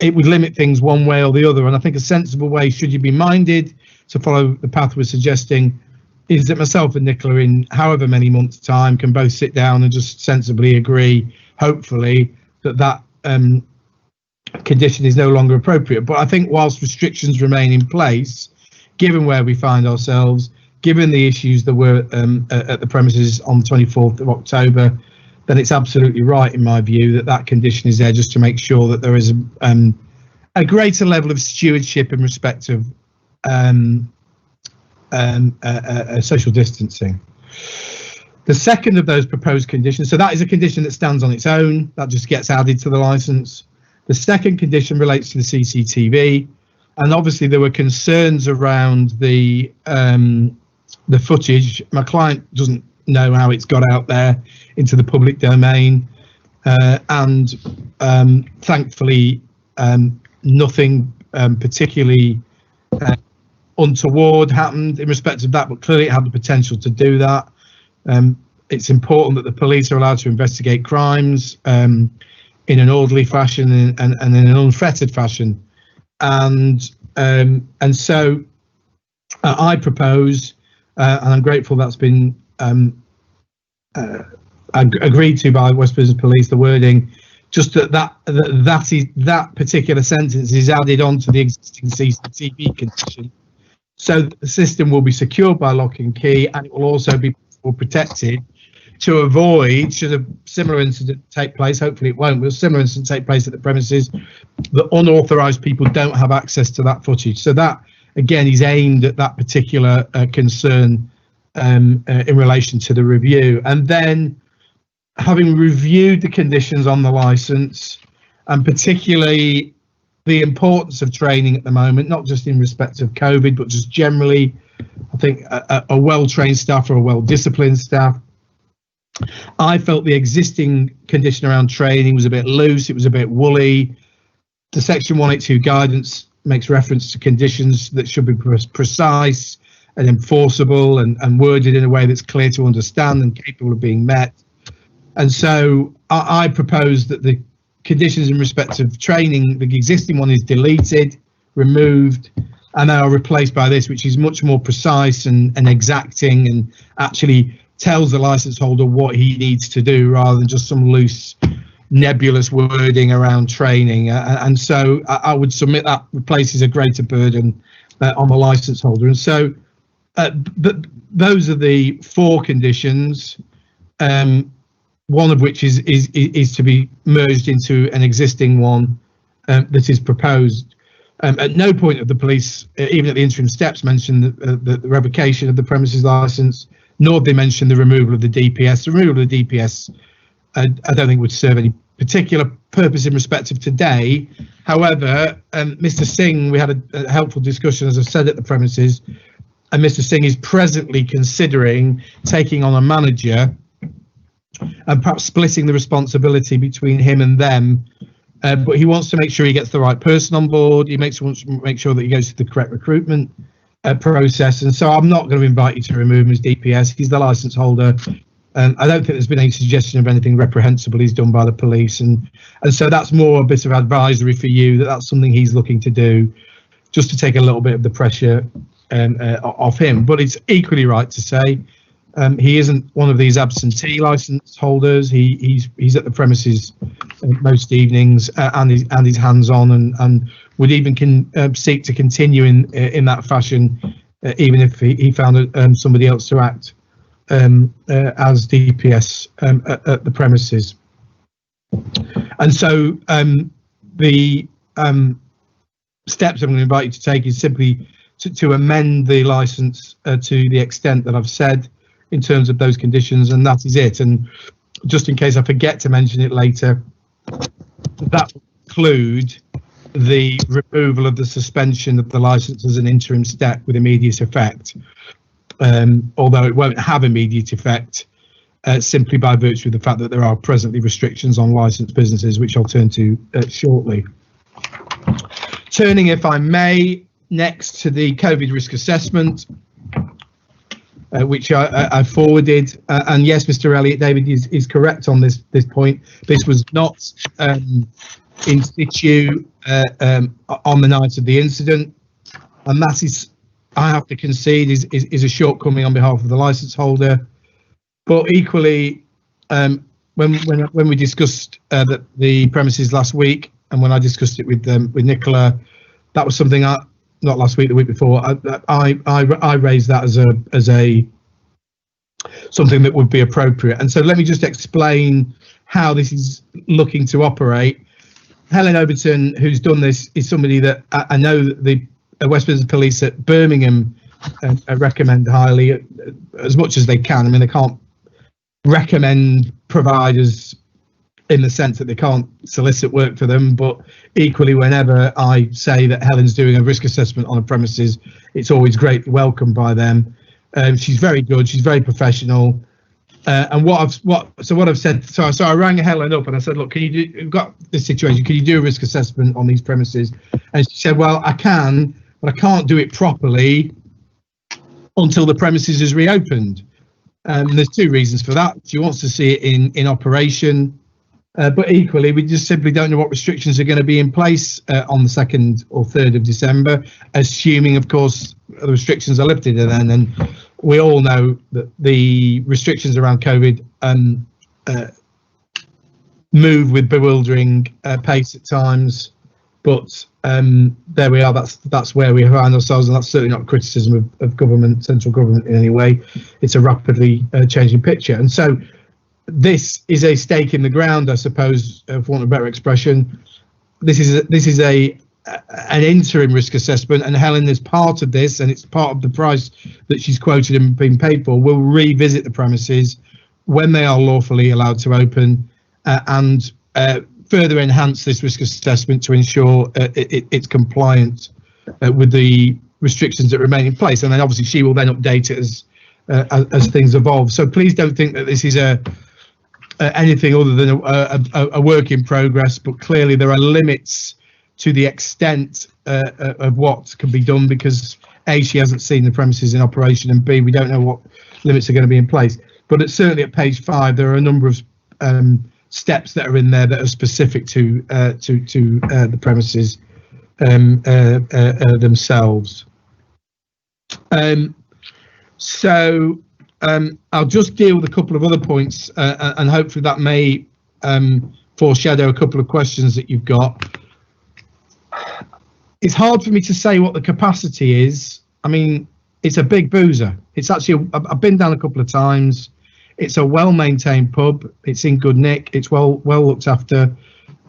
limit things one way or the other. And I think a sensible way, should you be minded to follow the path we're suggesting, is that myself and Nicola, in however many months' time, can both sit down and just sensibly agree, hopefully, that condition is no longer appropriate. But I think whilst restrictions remain in place, given where we find ourselves, given the issues that were at the premises on the 24th of October, then it's absolutely right, in my view, that condition is there just to make sure that there is a greater level of stewardship in respect of social distancing. The second of those proposed conditions, so that is a condition that stands on its own, that just gets added to the licence. The second condition relates to the CCTV, and obviously there were concerns around the footage. My client doesn't know how it's got out there into the public domain, and thankfully nothing particularly untoward happened in respect of that, but clearly it had the potential to do that. It's important that the police are allowed to investigate crimes in an orderly fashion and in an unfettered fashion, and so I propose, and I'm grateful that's been agreed to by West Midlands Police, the wording, just that particular sentence is added on to the existing CCTV condition, so that the system will be secured by lock and key, and it will also be protected to avoid, should a similar incident take place, hopefully it won't, but a similar incident take place at the premises, that unauthorised people don't have access to that footage. So that, again, is aimed at that particular concern in relation to the review. And then, having reviewed the conditions on the licence, and particularly the importance of training at the moment, not just in respect of COVID, but just generally, I think a well-trained staff or a well-disciplined staff, I felt the existing condition around training was a bit loose, it was a bit woolly. The Section 182 guidance makes reference to conditions that should be precise and enforceable and worded in a way that's clear to understand and capable of being met. And so I propose that the conditions in respect of training, the existing one is deleted, removed, and they are replaced by this, which is much more precise and exacting, and actually tells the licence holder what he needs to do, rather than just some loose, nebulous wording around training. And so I would submit that replaces a greater burden on the licence holder. And so those are the four conditions, one of which is to be merged into an existing one that is proposed. At no point of the police, even at the interim steps, mentioned the revocation of the premises licence, nor did they mention the removal of the DPS. The removal of the DPS, I don't think would serve any particular purpose in respect of today. However, Mr. Singh, we had a helpful discussion, as I said, at the premises, and Mr. Singh is presently considering taking on a manager and perhaps splitting the responsibility between him and them. But he wants to make sure he gets the right person on board. He wants to make sure that he goes through the correct recruitment process. And so I'm not going to invite you to remove him as DPS. He's the licence holder. I don't think there's been any suggestion of anything reprehensible he's done by the police. And so that's more a bit of advisory for you, that's something he's looking to do, just to take a little bit of the pressure off him. But it's equally right to say he isn't one of these absentee licence holders. He's at the premises most evenings and he's hands-on and would even seek to continue in that fashion, even if he found somebody else to act as DPS at the premises. And so the steps I'm going to invite you to take is simply to amend the licence to the extent that I've said in terms of those conditions, and that is it. And just in case I forget to mention it later, that will include the removal of the suspension of the licence as an interim step with immediate effect, although it won't have immediate effect simply by virtue of the fact that there are presently restrictions on licensed businesses, which I'll turn to shortly. Turning, if I may, next to the COVID risk assessment. which I forwarded. And yes, Mr. Elliott David is correct on this point. This was not in situ on the night of the incident, and that is, I have to concede, is a shortcoming on behalf of the licence holder. But equally, when we discussed the premises last week, and when I discussed it with Nicola, that was something not last week, the week before. I raised that as a something that would be appropriate. And so let me just explain how this is looking to operate. Helen Overton, who's done this, is somebody that I know that the West Midlands Police at Birmingham recommend highly, as much as they can. I mean, they can't recommend providers in the sense that they can't solicit work for them, but equally, whenever I say that Helen's doing a risk assessment on a premises, it's always greatly welcomed by them. She's very good. She's very professional. And what I've said, so I rang Helen up and I said, look, you've got this situation, can you do a risk assessment on these premises? And she said, well, I can, but I can't do it properly until the premises is reopened. There's two reasons for that. She wants to see it in operation, but equally, we just simply don't know what restrictions are going to be in place on the 2nd or 3rd of December, assuming, of course, the restrictions are lifted. And then we all know that the restrictions around COVID move with bewildering pace at times. But there we are. That's where we find ourselves, and that's certainly not criticism of government, central government in any way. It's a rapidly changing picture, and so this is a stake in the ground, I suppose, for want of a better expression. This is an interim risk assessment, and Helen is part of this, and it's part of the price that she's quoted and been paid for. We'll revisit the premises when they are lawfully allowed to open, and further enhance this risk assessment to ensure it's compliant with the restrictions that remain in place. And then obviously she will then update it as things evolve. So please don't think that this is anything other than a work in progress, but clearly there are limits to the extent of what can be done, because A, she hasn't seen the premises in operation, and B, we don't know what limits are going to be in place. But it's certainly at page 5, there are a number of steps that are in there that are specific to the premises themselves. So I'll just deal with a couple of other points, and hopefully that may foreshadow a couple of questions that you've got. It's hard for me to say what the capacity is. I mean, it's a big boozer. It's actually, I've been down a couple of times. It's a well-maintained pub. It's in good nick. It's well looked after.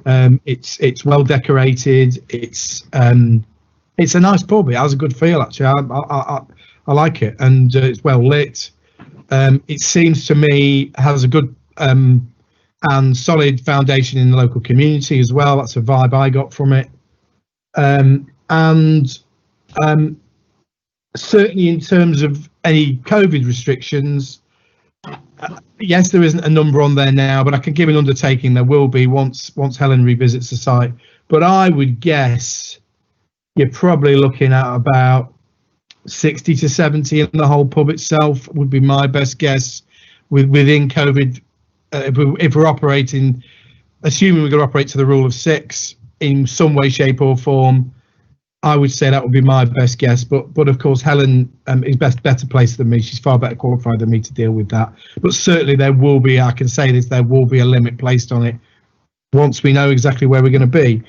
It's well decorated. It's a nice pub. It has a good feel, actually. I like it, and it's well lit. It seems to me has a good and solid foundation in the local community as well. That's a vibe I got from it. Certainly in terms of any COVID restrictions, yes, there isn't a number on there now, but I can give an undertaking there will be once Helen revisits the site. But I would guess you're probably looking at about 60 to 70 in the whole pub itself, would be my best guess within COVID. If we're operating, assuming we're going to operate to the rule of 6 in some way, shape or form, I would say that would be my best guess. But of course, Helen is better placed than me. She's far better qualified than me to deal with that. But certainly there will be, I can say this, there will be a limit placed on it once we know exactly where we're going to be.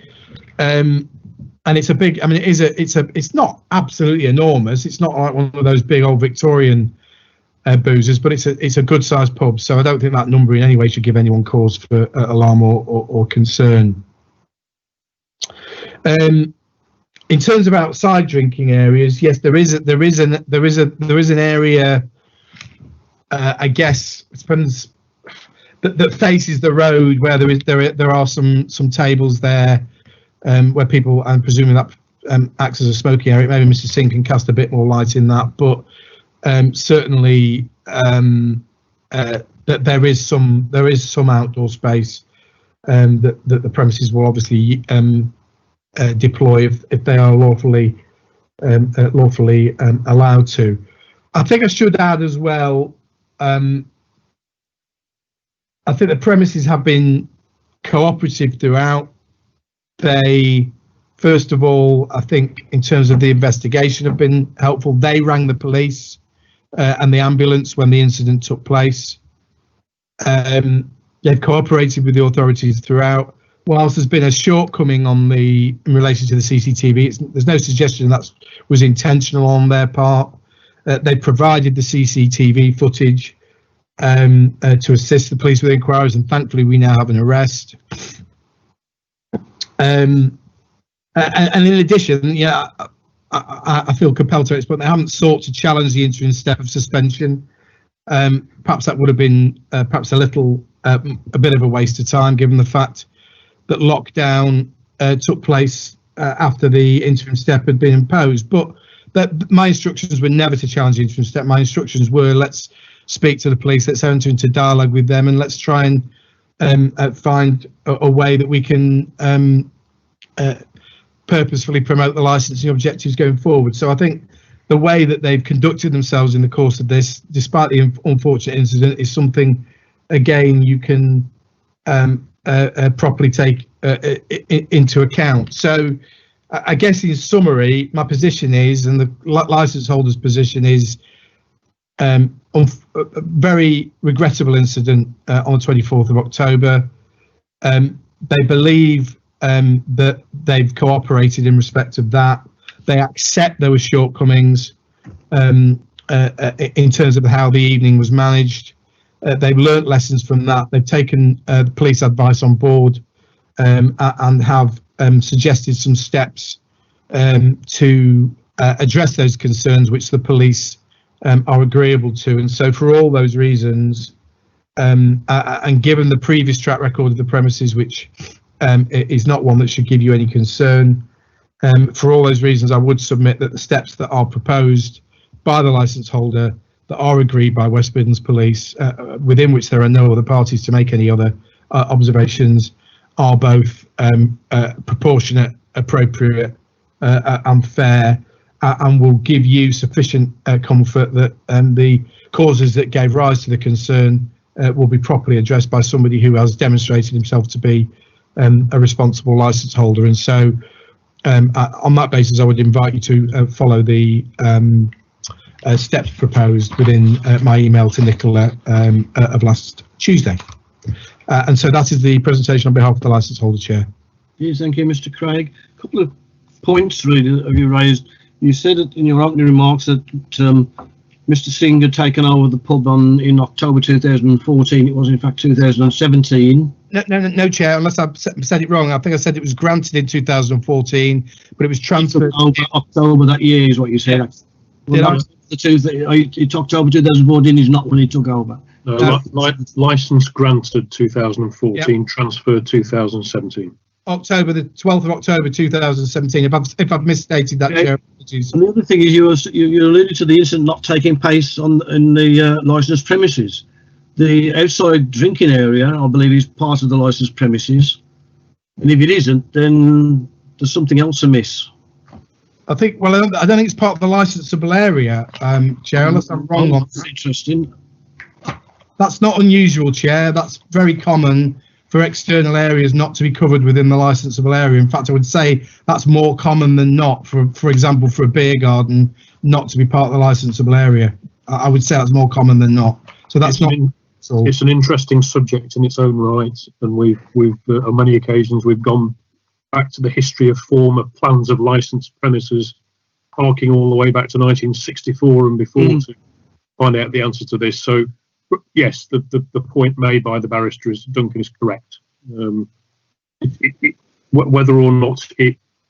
And it's a big, I mean, it's not absolutely enormous. It's not like one of those big old Victorian boozers, but it's a good sized pub. So I don't think that number in any way should give anyone cause for alarm or concern. In terms of outside drinking areas, yes, there is an area. I guess it depends, that faces the road, where there are some tables there where people, I'm presuming that acts as a smoking area. Maybe Mr. Singh can cast a bit more light in that, but certainly that there is some outdoor space that the premises will obviously deploy if they are lawfully allowed to. I think I should add as well, I think the premises have been cooperative throughout. They, first of all, I think in terms of the investigation have been helpful. They rang the police and the ambulance when the incident took place. They've cooperated with the authorities throughout. Whilst there's been a shortcoming in relation to the CCTV, there's no suggestion that was intentional on their part. They provided the CCTV footage to assist the police with inquiries, and thankfully we now have an arrest. And in addition, I feel compelled to explain they haven't sought to challenge the interim step of suspension. Perhaps that would have been perhaps a bit of a waste of time, given the fact that lockdown took place after the interim step had been imposed. But my instructions were never to challenge the interim step. My instructions were, let's speak to the police, let's enter into dialogue with them, and let's try and find a way that we can purposefully promote the licensing objectives going forward. So I think the way that they've conducted themselves in the course of this, despite the unfortunate incident, is something, again, you can properly take into account. So I guess in summary, my position is, and the license holder's position is, a very regrettable incident on the 24th of October. They believe that they've cooperated in respect of that. They accept there were shortcomings in terms of how the evening was managed. They've learnt lessons from that. They've taken the police advice on board and have suggested some steps to address those concerns, which the police are agreeable to. And so for all those reasons, and given the previous track record of the premises, which is not one that should give you any concern, for all those reasons, I would submit that the steps that are proposed by the licence holder that are agreed by West Midlands Police, within which there are no other parties to make any other observations, are both proportionate, appropriate and fair, and will give you sufficient comfort that the causes that gave rise to the concern will be properly addressed by somebody who has demonstrated himself to be a responsible licence holder. And so on that basis, I would invite you to follow the steps proposed within my email to Nicola of last Tuesday. And so that is the presentation on behalf of the licence holder, Chair. Yes, thank you, Mr. Craig. A couple of points really that you raised. You said in your opening remarks that Mr. Singh had taken over the pub in October 2014. It was in fact 2017. No, Chair, unless I've said it wrong. I think I said it was granted in 2014, but it was transferred. October that year is what you said. Yeah. It's October 2014 is not when he took over. License granted 2014, yep. Transferred 2017. October, the 12th of October 2017. If I've misstated that, Chair, apologies. And the other thing is you alluded to the incident not taking place in the licensed premises. The outside drinking area, I believe, is part of the licensed premises. And if it isn't, then there's something else amiss. I think, well, I don't think it's part of the licensable area, Chair, unless I'm wrong on that. That's interesting. That's not unusual, Chair. That's very common for external areas not to be covered within the licensable area. In fact, I would say that's more common than not, for example, for a beer garden not to be part of the licensable area. I would say that's more common than not. So that's it's an interesting subject in its own right, and we've on many occasions we've gone back to the history of former plans of licensed premises, harking all the way back to 1964 and before to find out the answer to this. So yes, the point made by the barrister Duncan is correct. Whether or not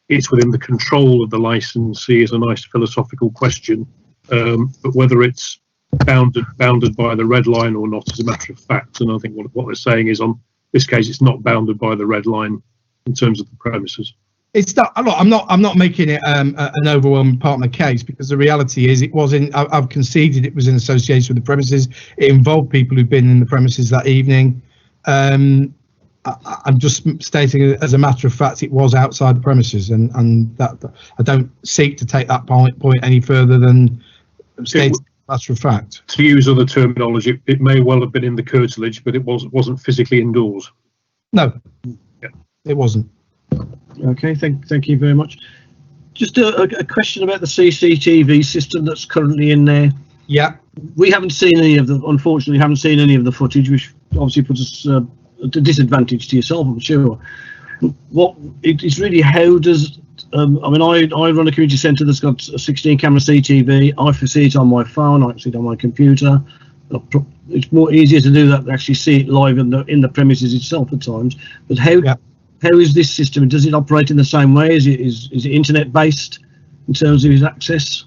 it's within the control of the licensee is a nice philosophical question, but whether it's bounded by the red line or not is a matter of fact. And I think what we're saying is, on this case, it's not bounded by the red line in terms of the premises. It's not. I'm not making it an overwhelming part of the case, because the reality is it was in. I've conceded it was in association with the premises. It involved people who've been in the premises that evening. I'm just stating as a matter of fact it was outside the premises, and that I don't seek to take that point any further than stating That's for a fact. To use other terminology, it may well have been in the curtilage, but it wasn't physically indoors. No, Yeah. it wasn't. Okay, thank you very much. Just a question about the CCTV system that's currently in there. Yeah. We haven't seen any of the, unfortunately, haven't seen any of the footage, which obviously puts us at a disadvantage to yourself, I'm sure. What it's really, how does I mean, I run a community centre that's got a 16 camera CCTV. I can see it on my phone. I can see it on my computer. It's more easier to do that than actually see it live in the premises itself at times. But how is this system? Does it operate in the same way? Is it internet based in terms of its access?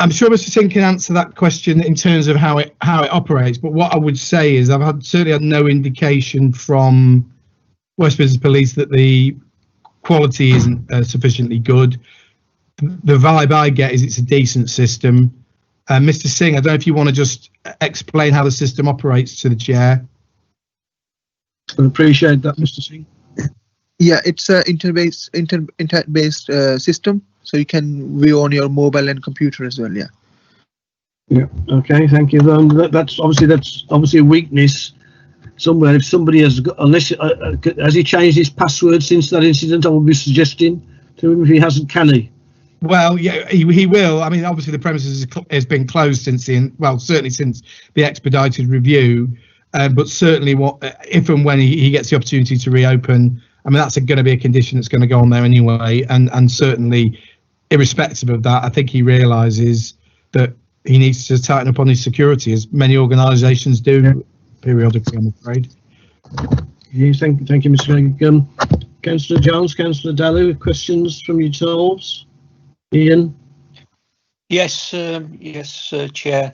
I'm sure Mr. Singh can answer that question in terms of how it operates. But what I would say is I've certainly had no indication from West Midlands Police that the quality isn't sufficiently good. The vibe I get is it's a decent system. Mr. Singh, I don't know if you want to just explain how the system operates to the chair. I appreciate that, Mr. Singh. Yeah, it's a internet-based system, so you can view on your mobile and computer as well. Yeah. Yeah. Okay. Thank you. That's obviously a weakness somewhere. If somebody has got, unless has he changed his password since that incident? I would be suggesting to him if he hasn't, can he? Well, yeah, he will. I mean, obviously the premises has been closed since certainly since the expedited review, but certainly if and when he gets the opportunity to reopen, I mean, that's going to be a condition that's going to go on there anyway. And certainly, irrespective of that, I think he realises that he needs to tighten up on his security, as many organisations do periodically, I'm afraid. Yes, thank you, Mr. Craig. Councillor Jones, Councillor Dalu, questions from yourselves? Ian? Yes, Chair.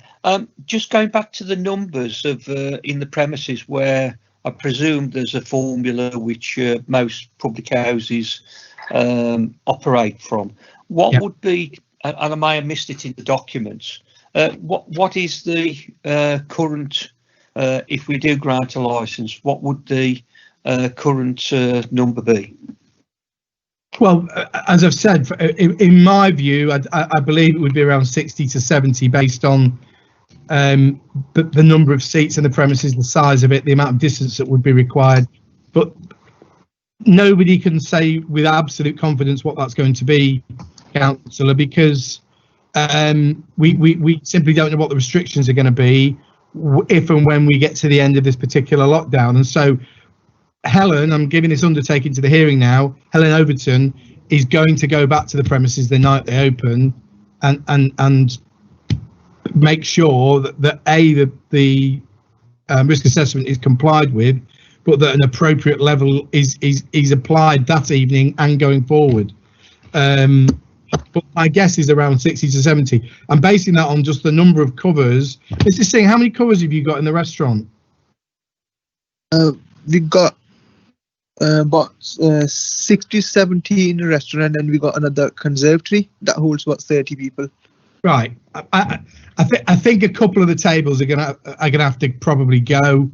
Just going back to the numbers of in the premises where I presume there's a formula which most public houses operate from. What would be, and I may have missed it in the documents, what is the current, if we do grant a licence, what would the current number be? Well, as I've said, in my view, I believe it would be around 60 to 70 based on the number of seats in the premises, the size of it, the amount of distance that would be required. But nobody can say with absolute confidence what that's going to be, Councillor, because we simply don't know what the restrictions are going to be if and when we get to the end of this particular lockdown. And so Helen, I'm giving this undertaking to the hearing now, Helen Overton is going to go back to the premises the night they open and make sure that the risk assessment is complied with, but that an appropriate level is applied that evening and going forward. But my guess is around 60 to 70. I'm basing that on just the number of covers. Mr. Singh, how many covers have you got in the restaurant? We got about 60, 70 in the restaurant, and we got another conservatory that holds about 30 people. Right. I think a couple of the tables are gonna have to probably go.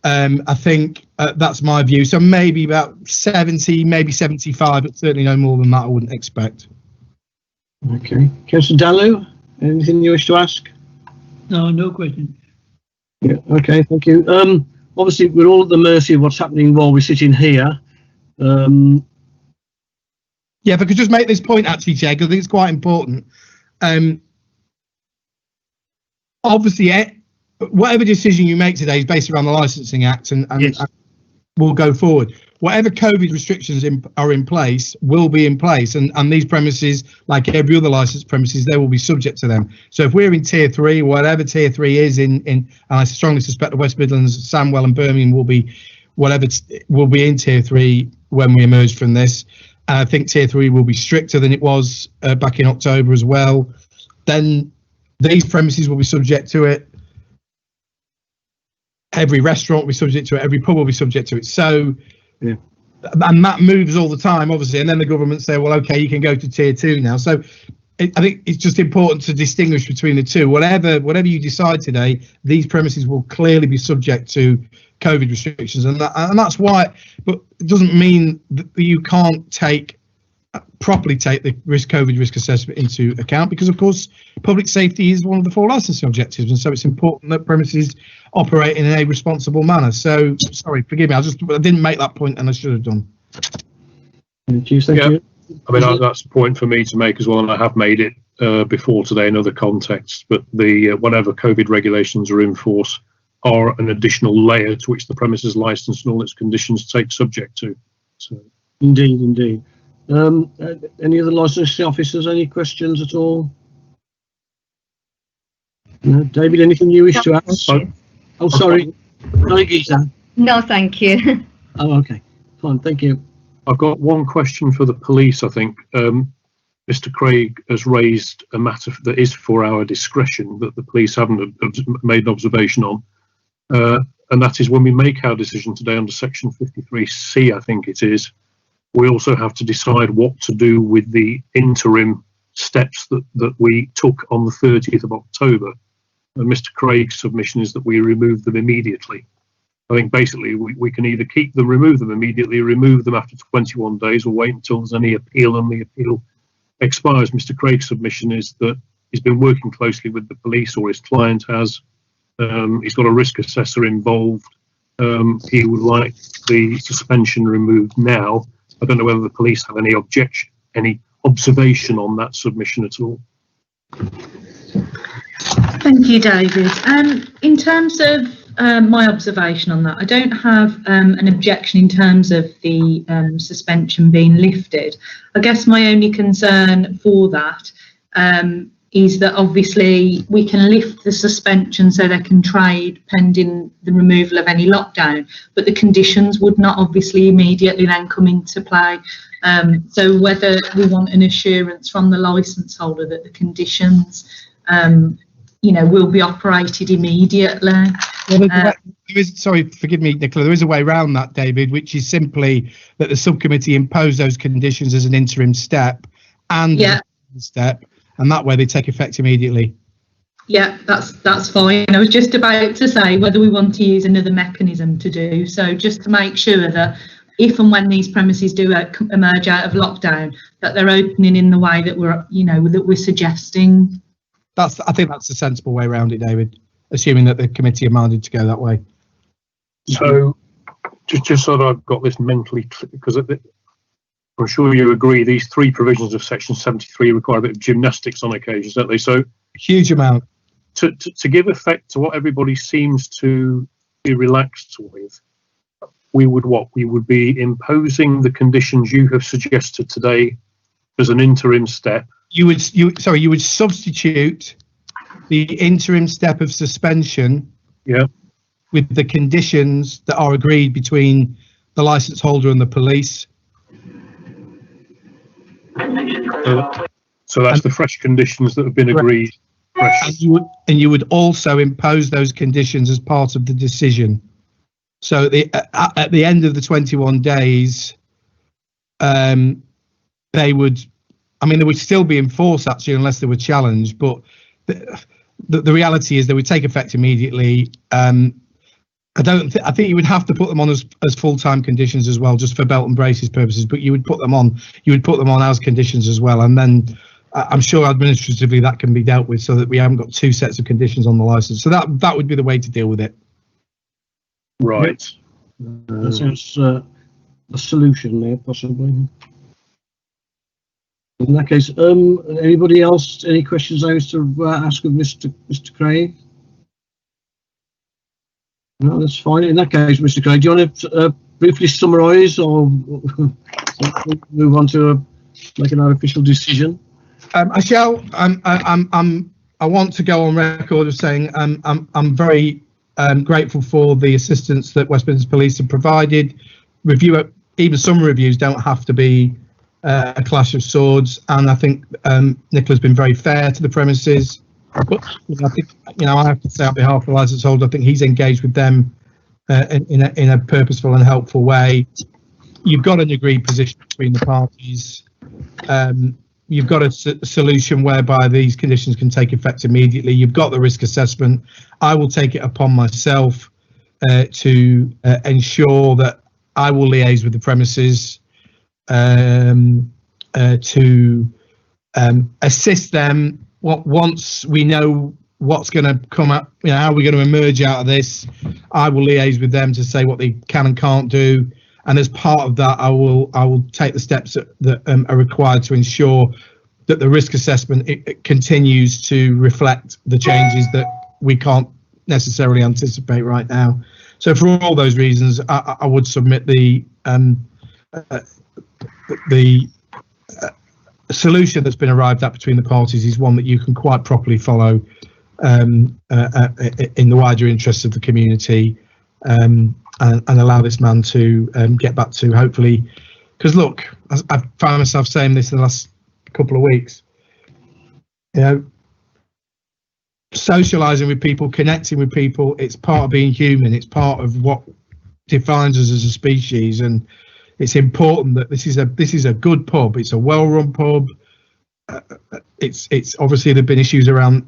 I think that's my view. So maybe about 70, maybe 75, but certainly no more than that. I wouldn't expect. Okay, Councillor Dalu, anything you wish to ask? No question. Yeah. Okay. Thank you. Obviously, we're all at the mercy of what's happening while we're sitting here. Yeah, if I could just make this point, actually, Chair, because I think it's quite important. Obviously, whatever decision you make today is based around the Licensing Act, and will go forward. Whatever COVID restrictions are in place will be in place, and these premises, like every other licensed premises, they will be subject to them. So if we're in Tier 3, whatever Tier 3 is and I strongly suspect the West Midlands, Sandwell and Birmingham will be in Tier 3 when we emerge from this. And I think Tier 3 will be stricter than it was back in October as well. Then these premises will be subject to it. Every restaurant will be subject to it. Every pub will be subject to it. So, and that moves all the time, obviously. And then the government say, well, OK, you can go to Tier 2 now. So I think it's just important to distinguish between the two. Whatever you decide today, these premises will clearly be subject to COVID restrictions. And that's why, but it doesn't mean that you can't take properly take the COVID risk assessment into account, because of course public safety is one of the 4 licensing objectives, and so it's important that premises operate in a responsible manner. So sorry, forgive me, I didn't make that point and I should have done. Thank you. Thank Yeah. you. I mean, that's a point for me to make as well, and I have made it before today in other contexts, but the whatever COVID regulations are in force are an additional layer to which the premises license and all its conditions take subject to. So, Indeed. Any other licensing officers, any questions at all? No? David, anything you wish to ask? Oh, sorry. Sorry, Geeta. No, thank you. Oh, okay. Fine, thank you. I've got one question for the police, I think. Mr. Craig has raised a matter that is for our discretion that the police haven't made an observation on. And that is when we make our decision today under section 53C, I think it is, we also have to decide what to do with the interim steps that we took on the 30th of October. And Mr. Craig's submission is that we remove them immediately. I think basically we can either keep them, remove them immediately, remove them after 21 days, or wait until there's any appeal and the appeal expires. Mr. Craig's submission is that he's been working closely with the police, or his client has. He's got a risk assessor involved. He would like the suspension removed now. I don't know whether the police have any objection, any observation on that submission at all. Thank you, David. In terms of my observation on that, I don't have an objection in terms of the suspension being lifted. I guess my only concern for that is that obviously we can lift the suspension so they can trade pending the removal of any lockdown, but the conditions would not obviously immediately then come into play. So whether we want an assurance from the licence holder that the conditions will be operated immediately. Well, sorry, forgive me, Nicola, there is a way around that, David, which is simply that the subcommittee impose those conditions as an interim step and a step, and that way they take effect immediately. Yeah, that's fine. I was just about to say whether we want to use another mechanism to do so, just to make sure that if and when these premises do emerge out of lockdown, that they're opening in the way that we're suggesting. I think that's a sensible way around it, David, assuming that the committee are minded to go that way. So, just so that I've got this mentally clear, because I'm sure you agree, these 3 provisions of section 73 require a bit of gymnastics on occasions, don't they? So, huge amount. To give effect to what everybody seems to be relaxed with, we would be imposing the conditions you have suggested today as an interim step. You would substitute the interim step of suspension with the conditions that are agreed between the licence holder and the police. So that's the fresh conditions that have been agreed. And you would also impose those conditions as part of the decision. So at the end of the 21 days, they would still be enforced actually unless they were challenged. But the reality is they would take effect immediately. I think you would have to put them on as full-time conditions as well, just for belt and braces purposes. But you would put them on as conditions as well, and then I'm sure administratively that can be dealt with so that we haven't got 2 sets of conditions on the license. So that would be the way to deal with it. Right. That sounds a solution there, possibly. In that case, anybody else, any questions I was to ask of Mr. Craig? No, that's fine. In that case, Mr. Craig, do you want to briefly summarise or move on to make an official decision? I shall. I want to go on record of saying I'm very grateful for the assistance that West Midlands Police have provided. Even some reviews don't have to be a clash of swords, and I think Nicola's been very fair to the premises. But I think I have to say on behalf of the licence holder, I think he's engaged with them in a purposeful and helpful way. You've got an agreed position between the parties. You've got a solution whereby these conditions can take effect immediately. You've got the risk assessment. I will take it upon myself to ensure that I will liaise with the premises to assist them. Once we know what's going to come up, how we're going to emerge out of this, I will liaise with them to say what they can and can't do. And as part of that, I will take the steps that are required to ensure that the risk assessment it continues to reflect the changes that we can't necessarily anticipate right now. So for all those reasons, I would submit the solution that's been arrived at between the parties is one that you can quite properly follow in the wider interests of the community, and allow this man to get back to, hopefully, because look, I've found myself saying this in the last couple of weeks, socializing with people, connecting with people, it's part of being human, it's part of what defines us as a species, and it's important that this is a good pub, it's a well-run pub. It's obviously there've been issues around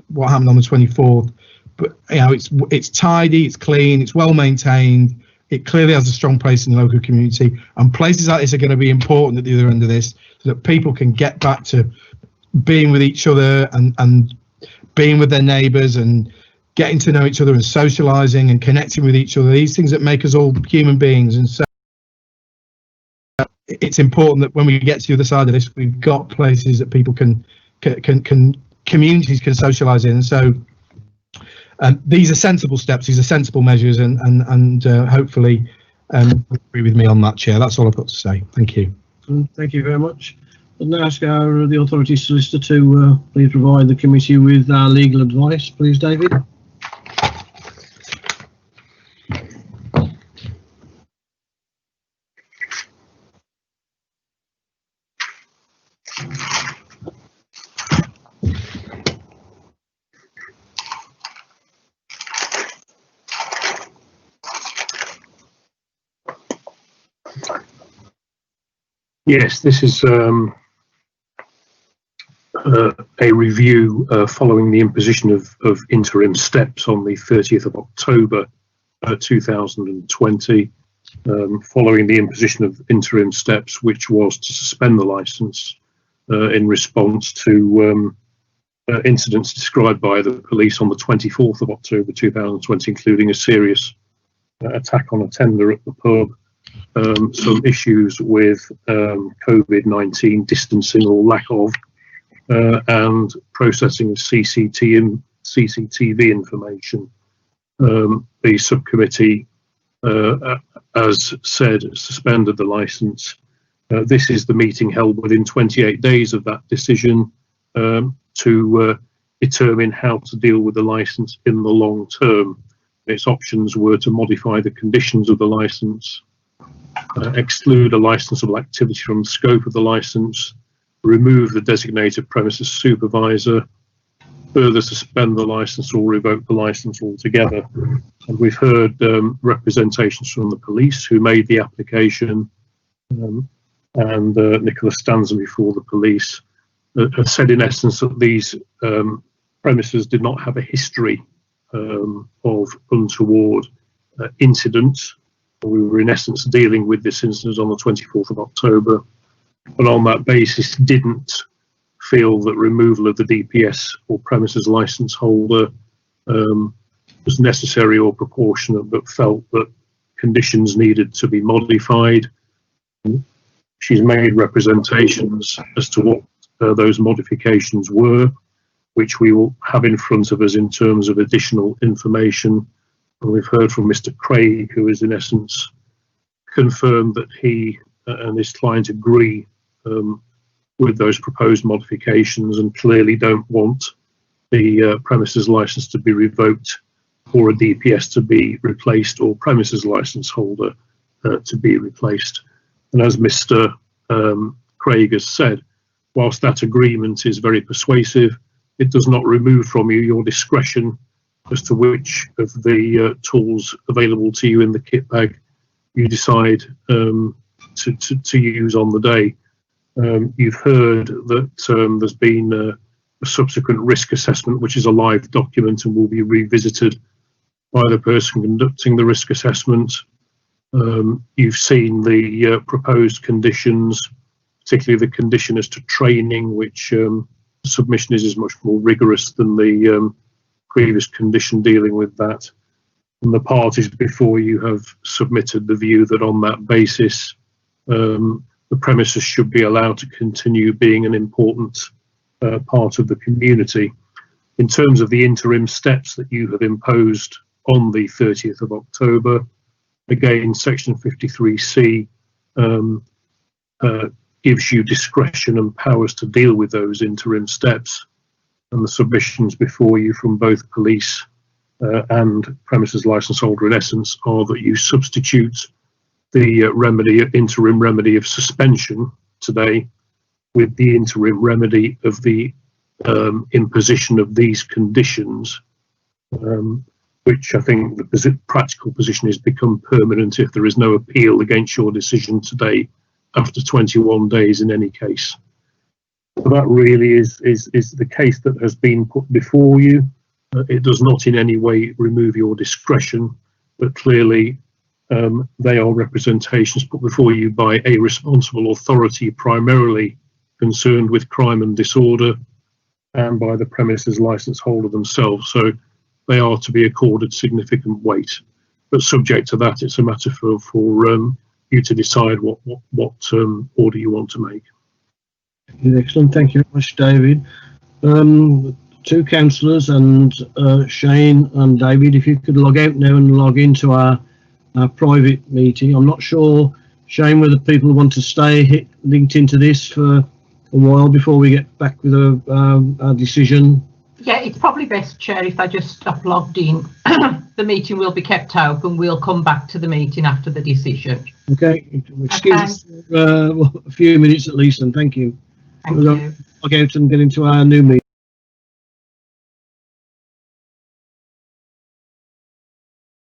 what happened on the 24th, but it's tidy, it's clean, it's well maintained, it clearly has a strong place in the local community, and places like this are going to be important at the other end of this, so that people can get back to being with each other and being with their neighbours and getting to know each other and socialising and connecting with each other, these things that make us all human beings. And so it's important that when we get to the other side of this, we've got places that people can communities can socialise in. So these are sensible steps, these are sensible measures, and hopefully agree with me on that, Chair. That's all I've got to say. Thank you. Thank you very much. I'll now ask the authority solicitor to please provide the committee with our legal advice, please, David. Yes, this is a review following the imposition of interim steps on the 30th of October 2020, following the imposition of interim steps, which was to suspend the licence in response to incidents described by the police on the 24th of October 2020, including a serious attack on a tender at the pub, some issues with COVID-19 distancing or lack of, and processing of CCTV information. The subcommittee, as said, suspended the licence. This is the meeting held within 28 days of that decision to determine how to deal with the licence in the long term. Its options were to modify the conditions of the licence, exclude a licensable activity from the scope of the licence, remove the designated premises supervisor, further suspend the licence or revoke the licence altogether. And we've heard representations from the police who made the application, and Nicholas Stanson before the police have said in essence that these premises did not have a history of untoward incidents. We were in essence dealing with this incident on the 24th of October, but on that basis didn't feel that removal of the DPS or premises licence holder was necessary or proportionate, but felt that conditions needed to be modified. She's made representations as to what those modifications were, which we will have in front of us in terms of additional information. And we've heard from Mr. Craig, who is in essence confirmed that he and his client agree with those proposed modifications and clearly don't want the premises licence to be revoked or a DPS to be replaced or premises licence holder to be replaced. And as Mr. Craig has said, whilst that agreement is very persuasive, it does not remove from you your discretion as to which of the tools available to you in the kit bag you decide to use on the day. You've heard that there's been a subsequent risk assessment, which is a live document and will be revisited by the person conducting the risk assessment. You've seen the proposed conditions, particularly the condition as to training, which submission is much more rigorous than the previous condition dealing with that. And the parties before you have submitted the view that on that basis, the premises should be allowed to continue being an important part of the community. In terms of the interim steps that you have imposed on the 30th of October, again, section 53C gives you discretion and powers to deal with those interim steps. And the submissions before you from both police and premises licence holder in essence are that you substitute the interim remedy of suspension today with the interim remedy of the imposition of these conditions, which I think the practical position is become permanent if there is no appeal against your decision today after 21 days in any case. So that really is the case that has been put before you. It does not in any way remove your discretion, but clearly they are representations put before you by a responsible authority primarily concerned with crime and disorder, and by the premises licence holder themselves. So they are to be accorded significant weight. But subject to that, it's a matter for you to decide what order you want to make. Excellent. Thank you very much, David. Two councillors and Shane and David, if you could log out now and log into our private meeting. I'm not sure, Shane, whether people want to stay linked into this for a while before we get back with a decision. Yeah, it's probably best, Chair, if I just stop logged in. The meeting will be kept open. We'll come back to the meeting after the decision. Okay, excuse us for a few minutes at least, and thank you. Thank you. Log out and get into our new meeting.